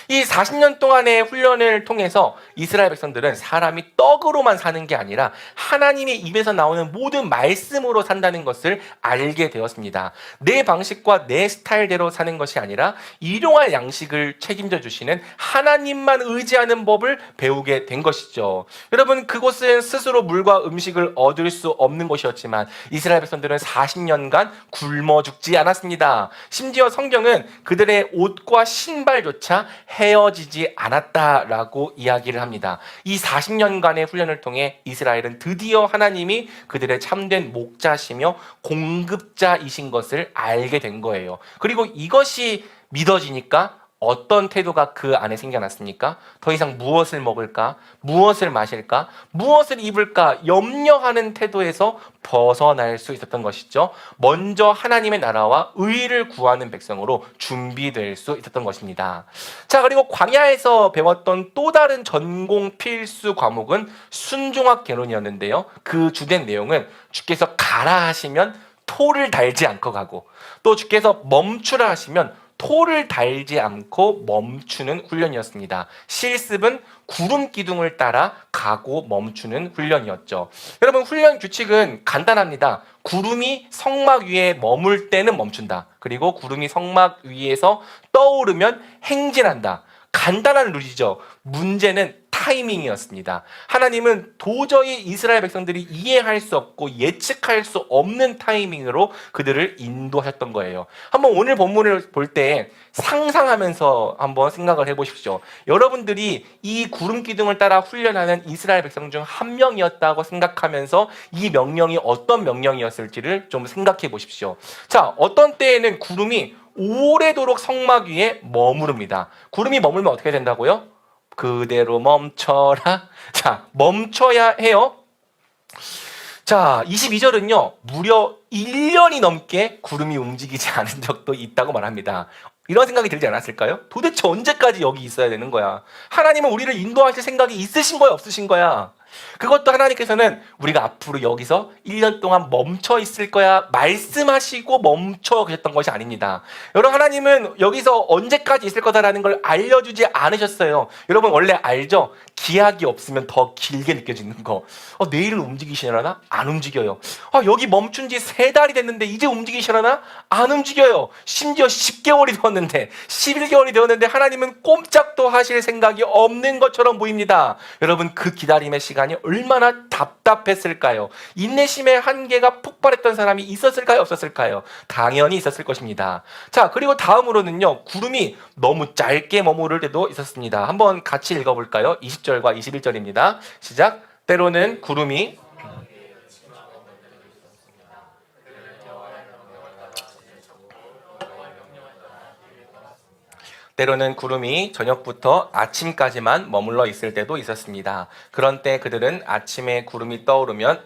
이 40년 동안의 훈련을 통해서 이스라엘 백성들은 사람이 떡으로만 사는 게 아니라 하나님의 입에서 나오는 모든 말씀으로 산다는 것을 알게 되었습니다. 내 방식과 내 스타일대로 사는 것이 아니라 일용할 양식을 책임져 주시는 하나님만 의지하는 법을 배우게 된 것이죠. 여러분, 그곳은 스스로 물과 음식을 얻을 수 없는 곳이었지만 이스라엘 백성들은 40년간 굶어 죽지 않았습니다. 심지어 성경은 그들의 옷과 신발조차 헤어지지 않았다라고 이야기를 합니다. 이 40년간의 훈련을 통해 이스라엘은 드디어 하나님이 그들의 참된 목자시며 공급자이신 것을 알게 된 거예요. 그리고 이것이 믿어지니까 어떤 태도가 그 안에 생겨났습니까? 더 이상 무엇을 먹을까? 무엇을 마실까? 무엇을 입을까? 염려하는 태도에서 벗어날 수 있었던 것이죠. 먼저 하나님의 나라와 의를 구하는 백성으로 준비될 수 있었던 것입니다. 자, 그리고 광야에서 배웠던 또 다른 전공 필수 과목은 순종학 개론이었는데요. 그 주된 내용은 주께서 가라 하시면 토를 달지 않고 가고, 또 주께서 멈추라 하시면 토를 달지 않고 멈추는 훈련이었습니다. 실습은 구름 기둥을 따라 가고 멈추는 훈련이었죠. 여러분, 훈련 규칙은 간단합니다. 구름이 성막 위에 머물 때는 멈춘다. 그리고 구름이 성막 위에서 떠오르면 행진한다. 간단한 룰이죠. 문제는 타이밍이었습니다. 하나님은 도저히 이스라엘 백성들이 이해할 수 없고 예측할 수 없는 타이밍으로 그들을 인도하셨던 거예요. 한번 오늘 본문을 볼 때 상상하면서 한번 생각을 해보십시오. 여러분들이 이 구름 기둥을 따라 훈련하는 이스라엘 백성 중 한 명이었다고 생각하면서 이 명령이 어떤 명령이었을지를 좀 생각해 보십시오. 자, 어떤 때에는 구름이 오래도록 성막 위에 머무릅니다. 구름이 머물면 어떻게 된다고요? 그대로 멈춰라. 자, 멈춰야 해요. 자, 22절은요, 무려 1년이 넘게 구름이 움직이지 않은 적도 있다고 말합니다. 이런 생각이 들지 않았을까요? 도대체 언제까지 여기 있어야 되는 거야? 하나님은 우리를 인도하실 생각이 있으신 거야, 없으신 거야? 그것도 하나님께서는 우리가 앞으로 여기서 1년 동안 멈춰 있을 거야 말씀하시고 멈춰 계셨던 것이 아닙니다. 여러분, 하나님은 여기서 언제까지 있을 거다라는 걸 알려주지 않으셨어요. 여러분, 원래 알죠? 기약이 없으면 더 길게 느껴지는 거. 내일은 움직이시려나? 안 움직여요. 여기 멈춘 지 3달이 됐는데 이제 움직이시려나? 안 움직여요. 심지어 10개월이 되었는데 11개월이 되었는데 하나님은 꼼짝도 하실 생각이 없는 것처럼 보입니다. 여러분, 그 기다림의 시간이 얼마나 답답했을까요? 인내심의 한계가 폭발했던 사람이 있었을까요? 없었을까요? 당연히 있었을 것입니다. 자, 그리고 다음으로는요, 구름이 너무 짧게 머무를 때도 있었습니다. 한번 같이 읽어볼까요? 20절과 21절입니다. 시작. 때로는 구름이 저녁부터 아침까지만 머물러 있을 때도 있었습니다. 그런 때 그들은 아침에 구름이 떠오르면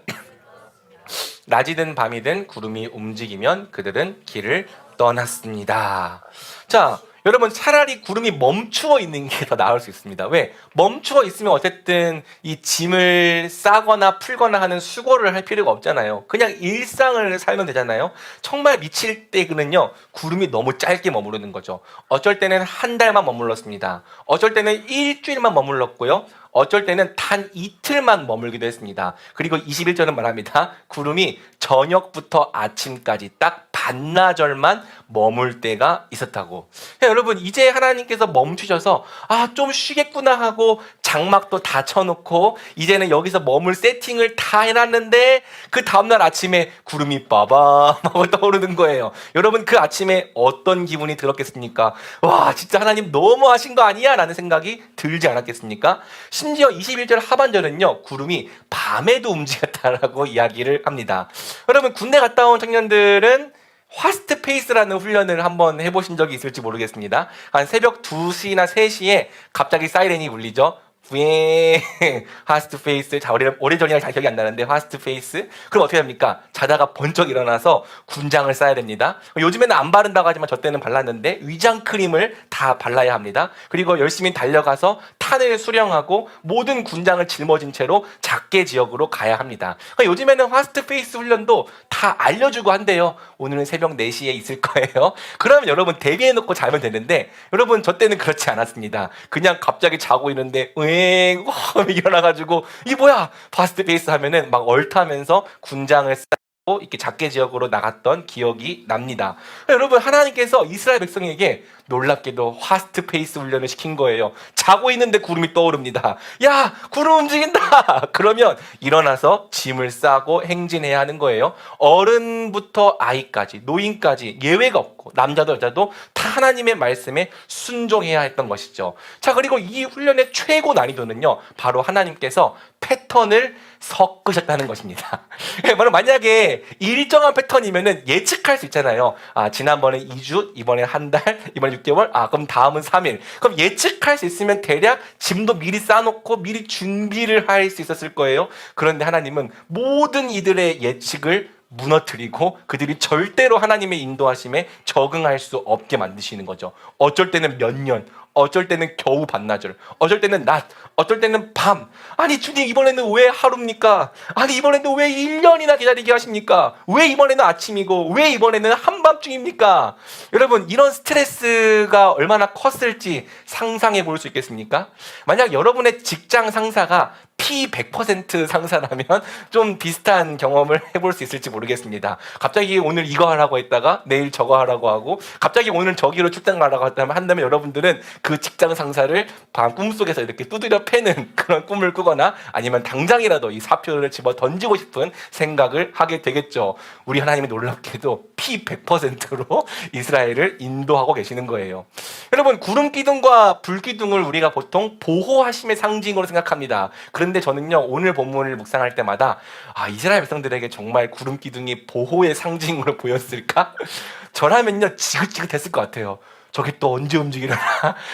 낮이든 밤이든 구름이 움직이면 그들은 길을 떠났습니다. 자, 여러분, 차라리 구름이 멈추어 있는 게 더 나을 수 있습니다. 왜? 멈추어 있으면 어쨌든 이 짐을 싸거나 풀거나 하는 수고를 할 필요가 없잖아요. 그냥 일상을 살면 되잖아요. 정말 미칠 때는요, 구름이 너무 짧게 머무르는 거죠. 어쩔 때는 한 달만 머물렀습니다. 어쩔 때는 일주일만 머물렀고요. 어쩔 때는 단 이틀만 머물기도 했습니다. 그리고 21절은 말합니다. 구름이 저녁부터 아침까지 딱 반나절만 머물 때가 있었다고. 여러분, 이제 하나님께서 멈추셔서 좀 쉬겠구나 하고 장막도 다 쳐놓고 이제는 여기서 머물 세팅을 다 해놨는데 그 다음날 아침에 구름이 빠밤 하고 떠오르는 거예요. 여러분, 그 아침에 어떤 기분이 들었겠습니까? 와, 진짜 하나님 너무 하신 거 아니야? 라는 생각이 들지 않았겠습니까? 심지어 21절 하반절은요, 구름이 밤에도 움직였다라고 이야기를 합니다. 여러분, 군대 갔다 온 청년들은 화스트 페이스라는 훈련을 한번 해보신 적이 있을지 모르겠습니다. 한 새벽 2시나 3시에 갑자기 사이렌이 울리죠. 왜 화스트 페이스. 자, 오래전이라 잘 기억이 안 나는데 화스트 페이스. 그럼 어떻게 합니까? 자다가 번쩍 일어나서 군장을 써야 됩니다. 요즘에는 안 바른다고 하지만 저 때는 발랐는데 위장 크림을 다 발라야 합니다. 그리고 열심히 달려가서 탄을 수령하고 모든 군장을 짊어진 채로 작게 지역으로 가야 합니다. 요즘에는 화스트 페이스 훈련도 다 알려주고 한대요. 오늘은 새벽 4시에 있을 거예요. 그러면 여러분 대비해놓고 자면 되는데, 여러분 저 때는 그렇지 않았습니다. 그냥 갑자기 자고 있는데 일어나가지고 이 뭐야 파스트 페이스 하면은 막 얼타면서 군장을 쌓고 이렇게 작게 지역으로 나갔던 기억이 납니다. 여러분, 하나님께서 이스라엘 백성에게 놀랍게도 화스트 페이스 훈련을 시킨 거예요. 자고 있는데 구름이 떠오릅니다. 야, 구름 움직인다. 그러면 일어나서 짐을 싸고 행진해야 하는 거예요. 어른부터 아이까지, 노인까지 예외가 없고 남자도 여자도 다 하나님의 말씀에 순종해야 했던 것이죠. 자, 그리고 이 훈련의 최고 난이도는요, 바로 하나님께서 패턴을 섞으셨다는 것입니다. 바로 만약에 일정한 패턴이면은 예측할 수 있잖아요. 지난번에 2주, 이번에 한 달, 이번에 6개월, 그럼 다음은 3일. 그럼 예측할 수 있으면 대략 짐도 미리 싸놓고 미리 준비를 할 수 있었을 거예요. 그런데 하나님은 모든 이들의 예측을 무너뜨리고 그들이 절대로 하나님의 인도하심에 적응할 수 없게 만드시는 거죠. 어쩔 때는 몇 년, 어쩔 때는 겨우 반나절, 어쩔 때는 낮, 어쩔 때는 밤. 아니 주님, 이번에는 왜 하루입니까? 아니 이번에는 왜 1년이나 기다리게 하십니까? 왜 이번에는 아침이고 왜 이번에는 한밤중입니까? 여러분, 이런 스트레스가 얼마나 컸을지 상상해 볼 수 있겠습니까? 만약 여러분의 직장 상사가 P100% 상사라면 좀 비슷한 경험을 해볼 수 있을지 모르겠습니다. 갑자기 오늘 이거 하라고 했다가 내일 저거 하라고 하고, 갑자기 오늘 저기로 출장 가라고 한다면 여러분들은 그 직장 상사를 밤 꿈속에서 이렇게 두드려 패는 그런 꿈을 꾸거나 아니면 당장이라도 이 사표를 집어 던지고 싶은 생각을 하게 되겠죠. 우리 하나님이 놀랍게도 P100%로 이스라엘을 인도하고 계시는 거예요. 여러분, 구름 기둥과 불 기둥을 우리가 보통 보호하심의 상징으로 생각합니다. 그런데 저는요, 오늘 본문을 묵상할 때마다 이스라엘 백성들에게 정말 구름 기둥이 보호의 상징으로 보였을까? 저라면요 지긋지긋했을 것 같아요. 저게 또 언제 움직이려나?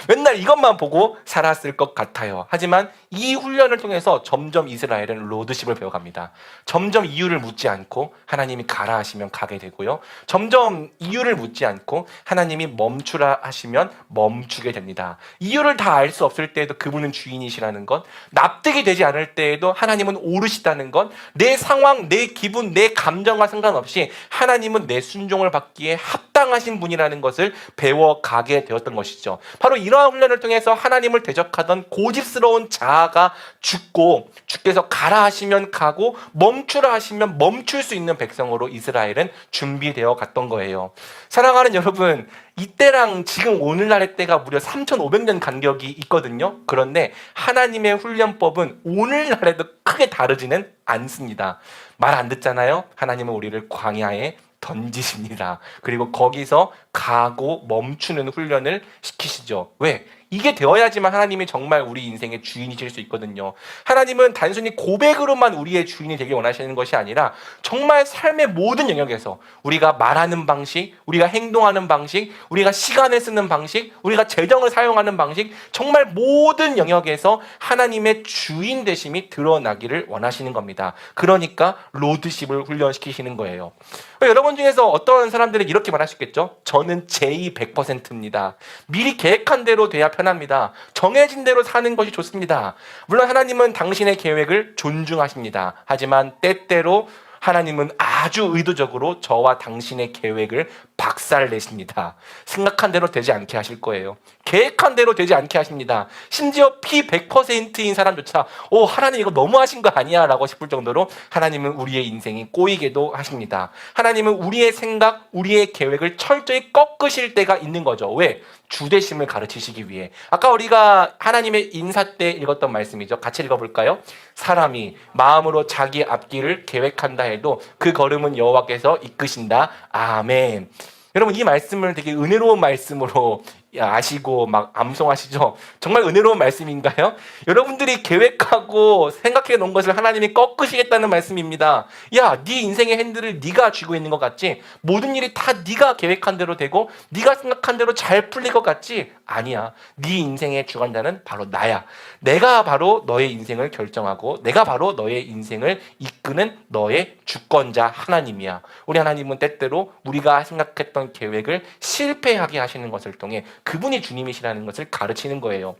맨날 이것만 보고 살았을 것 같아요. 하지만 이 훈련을 통해서 점점 이스라엘은 로드십을 배워갑니다. 점점 이유를 묻지 않고 하나님이 가라 하시면 가게 되고요. 점점 이유를 묻지 않고 하나님이 멈추라 하시면 멈추게 됩니다. 이유를 다 알 수 없을 때에도 그분은 주인이시라는 것, 납득이 되지 않을 때에도 하나님은 오르시다는 것, 내 상황, 내 기분, 내 감정과 상관없이 하나님은 내 순종을 받기에 합당하신 분이라는 것을 배워가게 되었던 것이죠. 바로 이러한 훈련을 통해서 하나님을 대적하던 고집스러운 자아가 죽고, 주께서 가라 하시면 가고 멈추라 하시면 멈출 수 있는 백성으로 이스라엘은 준비되어 갔던 거예요. 사랑하는 여러분, 이때랑 지금 오늘날의 때가 무려 3,500년 간격이 있거든요. 그런데 하나님의 훈련법은 오늘날에도 크게 다르지는 않습니다. 말 안 듣잖아요. 하나님은 우리를 광야에 던지십니다. 그리고 거기서 가고 멈추는 훈련을 시키시죠. 왜? 이게 되어야지만 하나님이 정말 우리 인생의 주인이실 수 있거든요. 하나님은 단순히 고백으로만 우리의 주인이 되길 원하시는 것이 아니라 정말 삶의 모든 영역에서 우리가 말하는 방식, 우리가 행동하는 방식, 우리가 시간을 쓰는 방식, 우리가 재정을 사용하는 방식, 정말 모든 영역에서 하나님의 주인 되심이 드러나기를 원하시는 겁니다. 그러니까 로드십을 훈련시키시는 거예요. 여러분 중에서 어떤 사람들은 이렇게 말할 수 있겠죠. 저는 제이 100%입니다. 미리 계획한 대로 돼야 편합니다. 정해진 대로 사는 것이 좋습니다. 물론 하나님은 당신의 계획을 존중하십니다. 하지만 때때로 하나님은 아주 의도적으로 저와 당신의 계획을 박살내십니다. 생각한 대로 되지 않게 하실 거예요. 계획한 대로 되지 않게 하십니다. 심지어 피 100%인 사람조차 하나님 이거 너무하신 거 아니야? 라고 싶을 정도로 하나님은 우리의 인생이 꼬이게도 하십니다. 하나님은 우리의 생각, 우리의 계획을 철저히 꺾으실 때가 있는 거죠. 왜? 주대심을 가르치시기 위해. 아까 우리가 하나님의 인사 때 읽었던 말씀이죠. 같이 읽어볼까요? 사람이 마음으로 자기 앞길을 계획한다 해도 그 걸음은 여호와께서 이끄신다. 아멘. 여러분 이 말씀을 되게 은혜로운 말씀으로 아시고 막 암송하시죠? 정말 은혜로운 말씀인가요? 여러분들이 계획하고 생각해 놓은 것을 하나님이 꺾으시겠다는 말씀입니다. 야, 네 인생의 핸들을 네가 쥐고 있는 것 같지? 모든 일이 다 네가 계획한 대로 되고 네가 생각한 대로 잘 풀릴 것 같지? 아니야. 네 인생의 주관자는 바로 나야. 내가 바로 너의 인생을 결정하고 내가 바로 너의 인생을 이끄는 너의 주권자 하나님이야. 우리 하나님은 때때로 우리가 생각했던 계획을 실패하게 하시는 것을 통해 그분이 주님이시라는 것을 가르치는 거예요.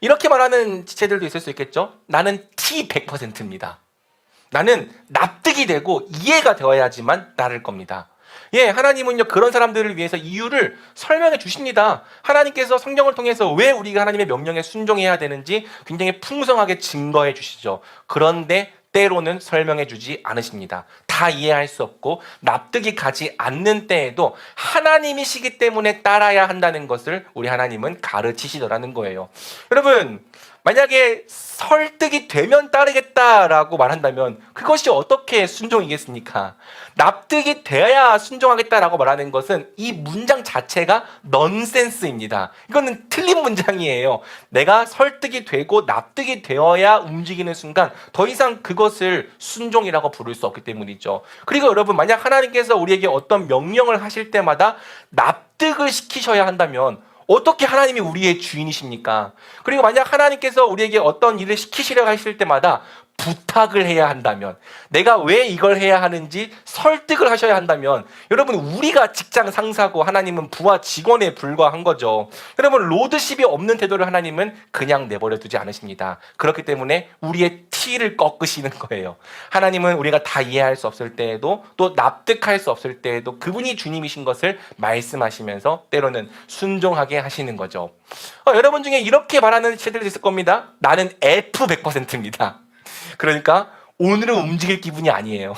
이렇게 말하는 지체들도 있을 수 있겠죠. 나는 T 100%입니다. 나는 납득이 되고 이해가 되어야지만 따를 겁니다. 예, 하나님은요 그런 사람들을 위해서 이유를 설명해 주십니다. 하나님께서 성경을 통해서 왜 우리가 하나님의 명령에 순종해야 되는지 굉장히 풍성하게 증거해 주시죠. 그런데 때로는 설명해 주지 않으십니다. 다 이해할 수 없고 납득이 가지 않는 때에도 하나님이시기 때문에 따라야 한다는 것을 우리 하나님은 가르치시더라는 거예요. 여러분, 만약에 설득이 되면 따르겠다라고 말한다면 그것이 어떻게 순종이겠습니까? 납득이 돼야 순종하겠다라고 말하는 것은 이 문장 자체가 넌센스입니다. 이거는 틀린 문장이에요. 내가 설득이 되고 납득이 되어야 움직이는 순간 더 이상 그것을 순종이라고 부를 수 없기 때문이죠. 그리고 여러분, 만약 하나님께서 우리에게 어떤 명령을 하실 때마다 납득을 시키셔야 한다면 어떻게 하나님이 우리의 주인이십니까? 그리고 만약 하나님께서 우리에게 어떤 일을 시키시려고 하실 때마다 부탁을 해야 한다면, 내가 왜 이걸 해야 하는지 설득을 하셔야 한다면, 여러분, 우리가 직장 상사고 하나님은 부하 직원에 불과한 거죠. 여러분, 로드십이 없는 태도를 하나님은 그냥 내버려 두지 않으십니다. 그렇기 때문에 우리의 T를 꺾으시는 거예요. 하나님은 우리가 다 이해할 수 없을 때에도 또 납득할 수 없을 때에도 그분이 주님이신 것을 말씀하시면서 때로는 순종하게 하시는 거죠. 여러분 중에 이렇게 말하는 친구들이 있을 겁니다. 나는 F 100%입니다. 그러니까 오늘은 움직일 기분이 아니에요.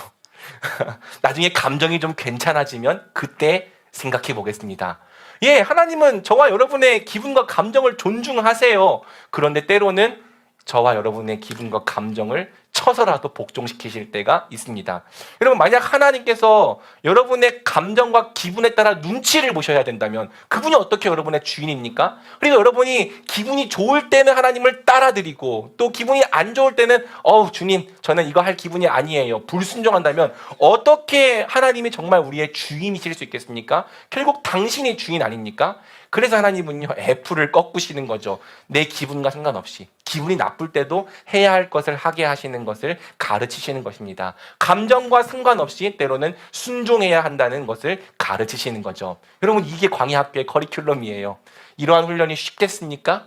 나중에 감정이 좀 괜찮아지면 그때 생각해 보겠습니다. 예, 하나님은 저와 여러분의 기분과 감정을 존중하세요. 그런데 때로는 저와 여러분의 기분과 감정을 쳐서라도 복종시키실 때가 있습니다. 여러분, 만약 하나님께서 여러분의 감정과 기분에 따라 눈치를 보셔야 된다면 그분이 어떻게 여러분의 주인입니까? 그리고 여러분이 기분이 좋을 때는 하나님을 따라드리고 또 기분이 안 좋을 때는 주님, 저는 이거 할 기분이 아니에요, 불순종한다면 어떻게 하나님이 정말 우리의 주인이실 수 있겠습니까? 결국 당신이 주인 아닙니까? 그래서 하나님은요 F를 꺾으시는 거죠. 내 기분과 상관없이 기분이 나쁠 때도 해야 할 것을 하게 하시는 것을 가르치시는 것입니다. 감정과 상관없이 때로는 순종해야 한다는 것을 가르치시는 거죠. 여러분, 이게 광야학교의 커리큘럼이에요. 이러한 훈련이 쉽겠습니까?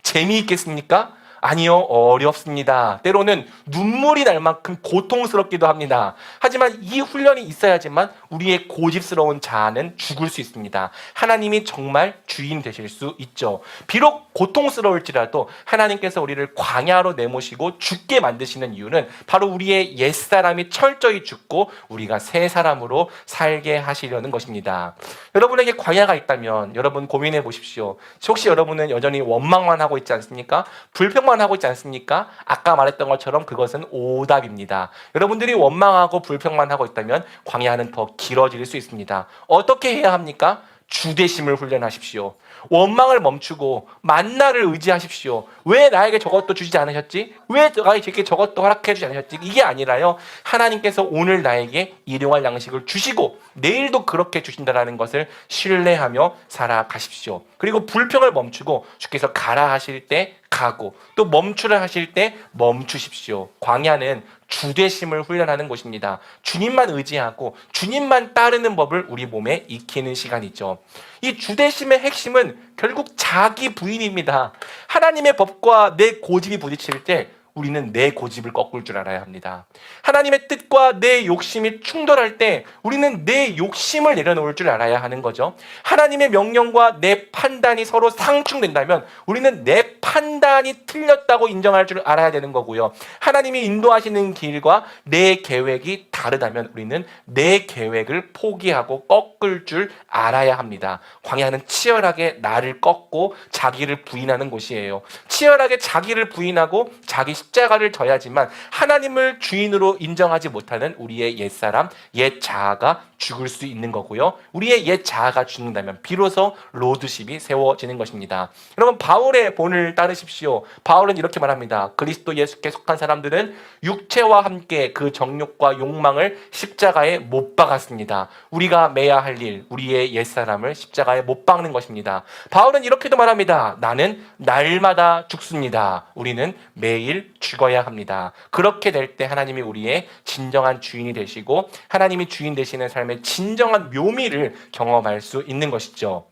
재미있겠습니까? 아니요, 어렵습니다. 때로는 눈물이 날 만큼 고통스럽기도 합니다. 하지만 이 훈련이 있어야지만 우리의 고집스러운 자아는 죽을 수 있습니다. 하나님이 정말 주인 되실 수 있죠. 비록 고통스러울지라도 하나님께서 우리를 광야로 내모시고 죽게 만드시는 이유는 바로 우리의 옛사람이 철저히 죽고 우리가 새 사람으로 살게 하시려는 것입니다. 여러분에게 광야가 있다면 여러분 고민해 보십시오. 혹시 여러분은 여전히 원망만 하고 있지 않습니까? 불평만 하고 있지 않습니까? 아까 말했던 것처럼 그것은 오답입니다. 여러분들이 원망하고 불평만 하고 있다면 광야는 더 길어질 수 있습니다. 어떻게 해야 합니까? 주대심을 훈련하십시오. 원망을 멈추고 만나를 의지하십시오. 왜 나에게 저것도 주지 않으셨지? 왜 나에게 저것도 허락해 주지 않으셨지? 이게 아니라요, 하나님께서 오늘 나에게 일용할 양식을 주시고 내일도 그렇게 주신다는 것을 신뢰하며 살아가십시오. 그리고 불평을 멈추고 주께서 가라 하실 때 가고 또 멈추라 하실 때 멈추십시오. 광야는 주되심을 훈련하는 곳입니다. 주님만 의지하고 주님만 따르는 법을 우리 몸에 익히는 시간이죠. 이 주되심의 핵심은 결국 자기 부인입니다. 하나님의 법과 내 고집이 부딪힐 때 우리는 내 고집을 꺾을 줄 알아야 합니다. 하나님의 뜻과 내 욕심이 충돌할 때 우리는 내 욕심을 내려놓을 줄 알아야 하는 거죠. 하나님의 명령과 내 판단이 서로 상충된다면 우리는 내 판단이 틀렸다고 인정할 줄 알아야 되는 거고요. 하나님이 인도하시는 길과 내 계획이 다르다면 우리는 내 계획을 포기하고 꺾을 줄 알아야 합니다. 광야는 치열하게 나를 꺾고 자기를 부인하는 곳이에요. 치열하게 자기를 부인하고 자기 십자가를 져야지만 하나님을 주인으로 인정하지 못하는 우리의 옛사람, 옛 자아가 죽을 수 있는 거고요. 우리의 옛 자아가 죽는다면 비로소 로드십이 세워지는 것입니다. 여러분, 바울의 본을 따르십시오. 바울은 이렇게 말합니다. 그리스도 예수께 속한 사람들은 육체와 함께 그 정욕과 욕망을 십자가에 못 박았습니다. 우리가 매야 할 일, 우리의 옛사람을 십자가에 못 박는 것입니다. 바울은 이렇게도 말합니다. 나는 날마다 죽습니다. 우리는 매일 죽어야 합니다. 그렇게 될 때 하나님이 우리의 진정한 주인이 되시고 하나님이 주인 되시는 삶의 진정한 묘미를 경험할 수 있는 것이죠.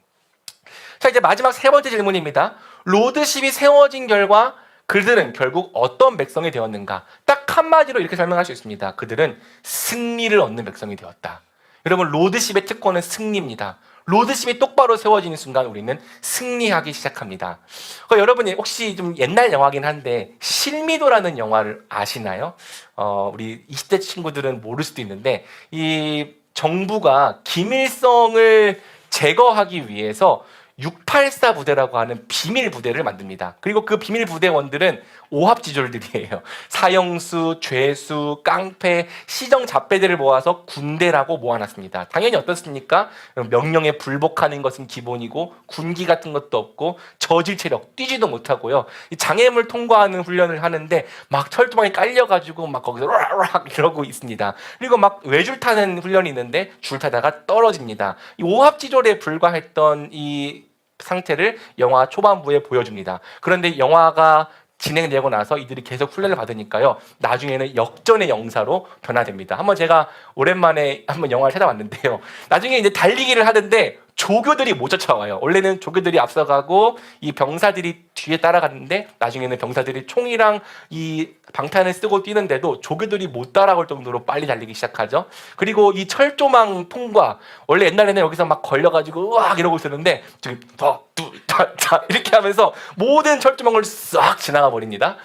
자, 이제 마지막 세 번째 질문입니다. 로드십이 세워진 결과 그들은 결국 어떤 백성이 되었는가? 딱 한마디로 이렇게 설명할 수 있습니다. 그들은 승리를 얻는 백성이 되었다. 여러분, 로드십의 특권은 승리입니다. 로드십이 똑바로 세워지는 순간 우리는 승리하기 시작합니다. 여러분이 혹시 좀 옛날 영화긴 한데 실미도라는 영화를 아시나요? 우리 20대 친구들은 모를 수도 있는데 이 정부가 김일성을 제거하기 위해서 684 부대라고 하는 비밀 부대를 만듭니다. 그리고 그 비밀 부대원들은 오합지졸들이에요. 사형수, 죄수, 깡패, 시정잡배들을 모아서 군대라고 모아놨습니다. 당연히 어떻습니까? 명령에 불복하는 것은 기본이고 군기 같은 것도 없고 저질 체력, 뛰지도 못하고요. 장애물 통과하는 훈련을 하는데 막 철조망에 깔려가지고 막 거기서 락락 이러고 있습니다. 그리고 막 외줄 타는 훈련이 있는데 줄 타다가 떨어집니다. 이 오합지졸에 불과했던 이 상태를 영화 초반부에 보여줍니다. 그런데 영화가 진행되고 나서 이들이 계속 훈련을 받으니까요. 나중에는 역전의 영사로 변화됩니다. 한번 제가 오랜만에 한번 영화를 찾아봤는데요. 나중에 이제 달리기를 하는데 조교들이 못 쫓아와요. 원래는 조교들이 앞서가고 이 병사들이 뒤에 따라갔는데 나중에는 병사들이 총이랑 이 방탄을 쓰고 뛰는데도 조교들이 못 따라올 정도로 빨리 달리기 시작하죠. 그리고 이 철조망 통과, 원래 옛날에는 여기서 막 걸려가지고 으악 이러고 있었는데 지금 이렇게 하면서 모든 철조망을 싹 지나가 버립니다.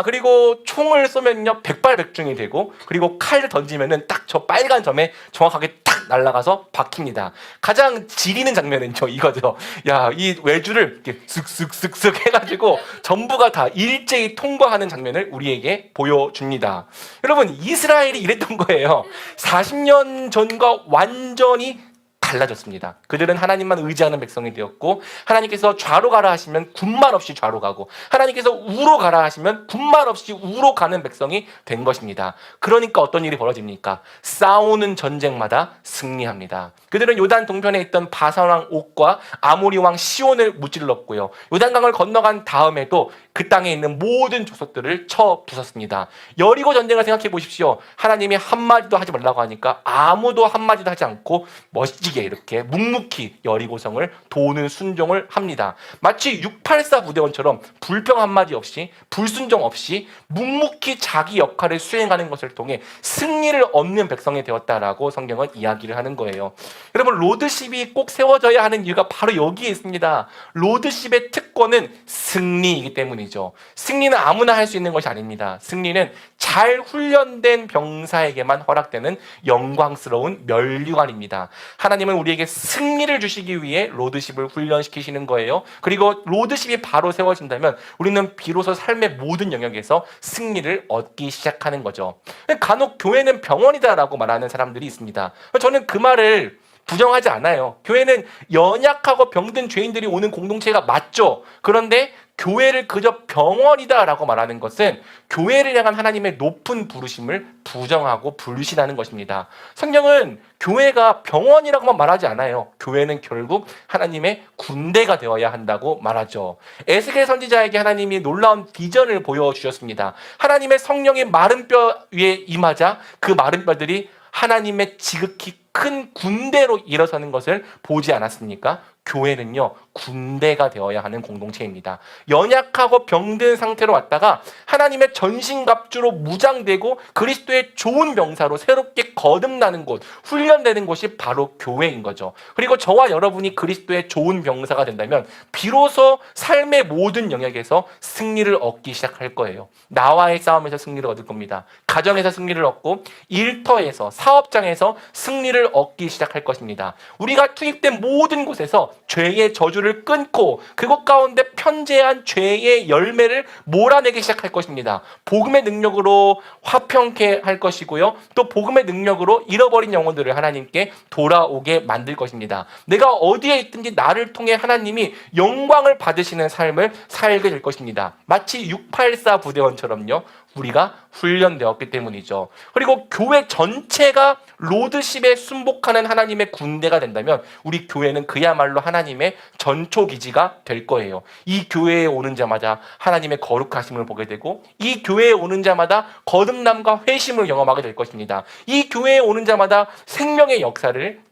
그리고 총을 쏘면요 백발백중이 되고, 그리고 칼을 던지면은 딱 저 빨간 점에 정확하게 딱 날아가서 박힙니다. 가장 지리는 장면은요 이거죠. 야, 이 외주를 이렇게 쓱쓱쓱쓱 해가지고 전부가 다 일제히 통과하는 장면을 우리에게 보여줍니다. 여러분, 이스라엘이 이랬던 거예요. 40년 전과 완전히 달라졌습니다. 그들은 하나님만 의지하는 백성이 되었고, 하나님께서 좌로 가라 하시면 군말 없이 좌로 가고, 하나님께서 우로 가라 하시면 군말 없이 우로 가는 백성이 된 것입니다. 그러니까 어떤 일이 벌어집니까? 싸우는 전쟁마다 승리합니다. 그들은 요단 동편에 있던 바산왕 옥과 아모리 왕 시온을 무찔렀고요. 요단강을 건너간 다음에도 그 땅에 있는 모든 족속들을 쳐 부쉈습니다. 여리고 전쟁을 생각해 보십시오. 하나님이 한마디도 하지 말라고 하니까 아무도 한마디도 하지 않고 멋지게 이렇게 묵묵히 여리고성을 도는 순종을 합니다. 마치 684 부대원처럼 불평 한마디 없이 불순종 없이 묵묵히 자기 역할을 수행하는 것을 통해 승리를 얻는 백성이 되었다라고 성경은 이야기를 하는 거예요. 여러분, 로드십이 꼭 세워져야 하는 이유가 바로 여기에 있습니다. 로드십의 특권은 승리이기 때문이죠. 승리는 아무나 할 수 있는 것이 아닙니다. 승리는 잘 훈련된 병사에게만 허락되는 영광스러운 면류관입니다. 하나님은 우리에게 승리를 주시기 위해 로드십을 훈련시키시는 거예요. 그리고 로드십이 바로 세워진다면 우리는 비로소 삶의 모든 영역에서 승리를 얻기 시작하는 거죠. 간혹 교회는 병원이다라고 말하는 사람들이 있습니다. 저는 그 말을 부정하지 않아요. 교회는 연약하고 병든 죄인들이 오는 공동체가 맞죠. 그런데 교회를 그저 병원이다라고 말하는 것은 교회를 향한 하나님의 높은 부르심을 부정하고 불신하는 것입니다. 성경은 교회가 병원이라고만 말하지 않아요. 교회는 결국 하나님의 군대가 되어야 한다고 말하죠. 에스겔 선지자에게 하나님이 놀라운 비전을 보여주셨습니다. 하나님의 성령이 마른 뼈 위에 임하자 그 마른 뼈들이 하나님의 지극히 큰 군대로 일어서는 것을 보지 않았습니까? 교회는요, 군대가 되어야 하는 공동체입니다. 연약하고 병든 상태로 왔다가 하나님의 전신갑주로 무장되고 그리스도의 좋은 병사로 새롭게 거듭나는 곳, 훈련되는 곳이 바로 교회인 거죠. 그리고 저와 여러분이 그리스도의 좋은 병사가 된다면 비로소 삶의 모든 영역에서 승리를 얻기 시작할 거예요. 나와의 싸움에서 승리를 얻을 겁니다. 가정에서 승리를 얻고 일터에서, 사업장에서 승리를 얻기 시작할 것입니다. 우리가 투입된 모든 곳에서 죄의 저주를 끊고 그곳 가운데 편재한 죄의 열매를 몰아내기 시작할 것입니다. 복음의 능력으로 화평케 할 것이고요. 또 복음의 능력으로 잃어버린 영혼들을 하나님께 돌아오게 만들 것입니다. 내가 어디에 있든지 나를 통해 하나님이 영광을 받으시는 삶을 살게 될 것입니다. 마치 684 부대원처럼요. 우리가 훈련되었기 때문이죠. 그리고 교회 전체가 로드십에 순복하는 하나님의 군대가 된다면 우리 교회는 그야말로 하나님의 전초기지가 될 거예요. 이 교회에 오는 자마다 하나님의 거룩하심을 보게 되고 이 교회에 오는 자마다 거듭남과 회심을 경험하게 될 것입니다. 이 교회에 오는 자마다 생명의 역사를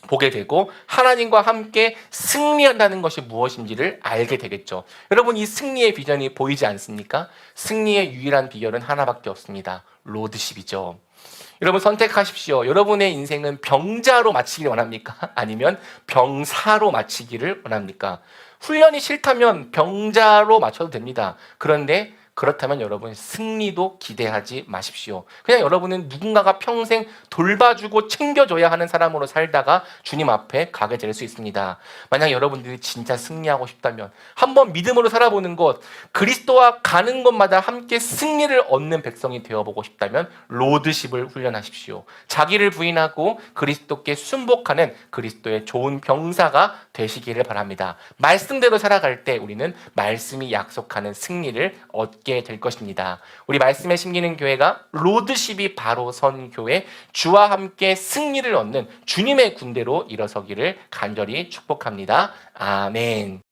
보게 되고 하나님과 함께 승리한다는 것이 무엇인지를 알게 되겠죠. 여러분, 이 승리의 비전이 보이지 않습니까? 승리의 유일한 비결은 하나밖에 없습니다. 로드십이죠. 여러분, 선택하십시오. 여러분의 인생은 병자로 마치기를 원합니까? 아니면 병사로 마치기를 원합니까? 훈련이 싫다면 병자로 마쳐도 됩니다. 그런데 그렇다면 여러분, 승리도 기대하지 마십시오. 그냥 여러분은 누군가가 평생 돌봐주고 챙겨줘야 하는 사람으로 살다가 주님 앞에 가게 될 수 있습니다. 만약 여러분들이 진짜 승리하고 싶다면 한번 믿음으로 살아보는 것, 그리스도와 가는 곳마다 함께 승리를 얻는 백성이 되어보고 싶다면 로드십을 훈련하십시오. 자기를 부인하고 그리스도께 순복하는 그리스도의 좋은 병사가 되시기를 바랍니다. 말씀대로 살아갈 때 우리는 말씀이 약속하는 승리를 얻게 될 것입니다. 우리 말씀에 심기는 교회가 로드십이 바로 선 교회, 주와 함께 승리를 얻는 주님의 군대로 일어서기를 간절히 축복합니다. 아멘.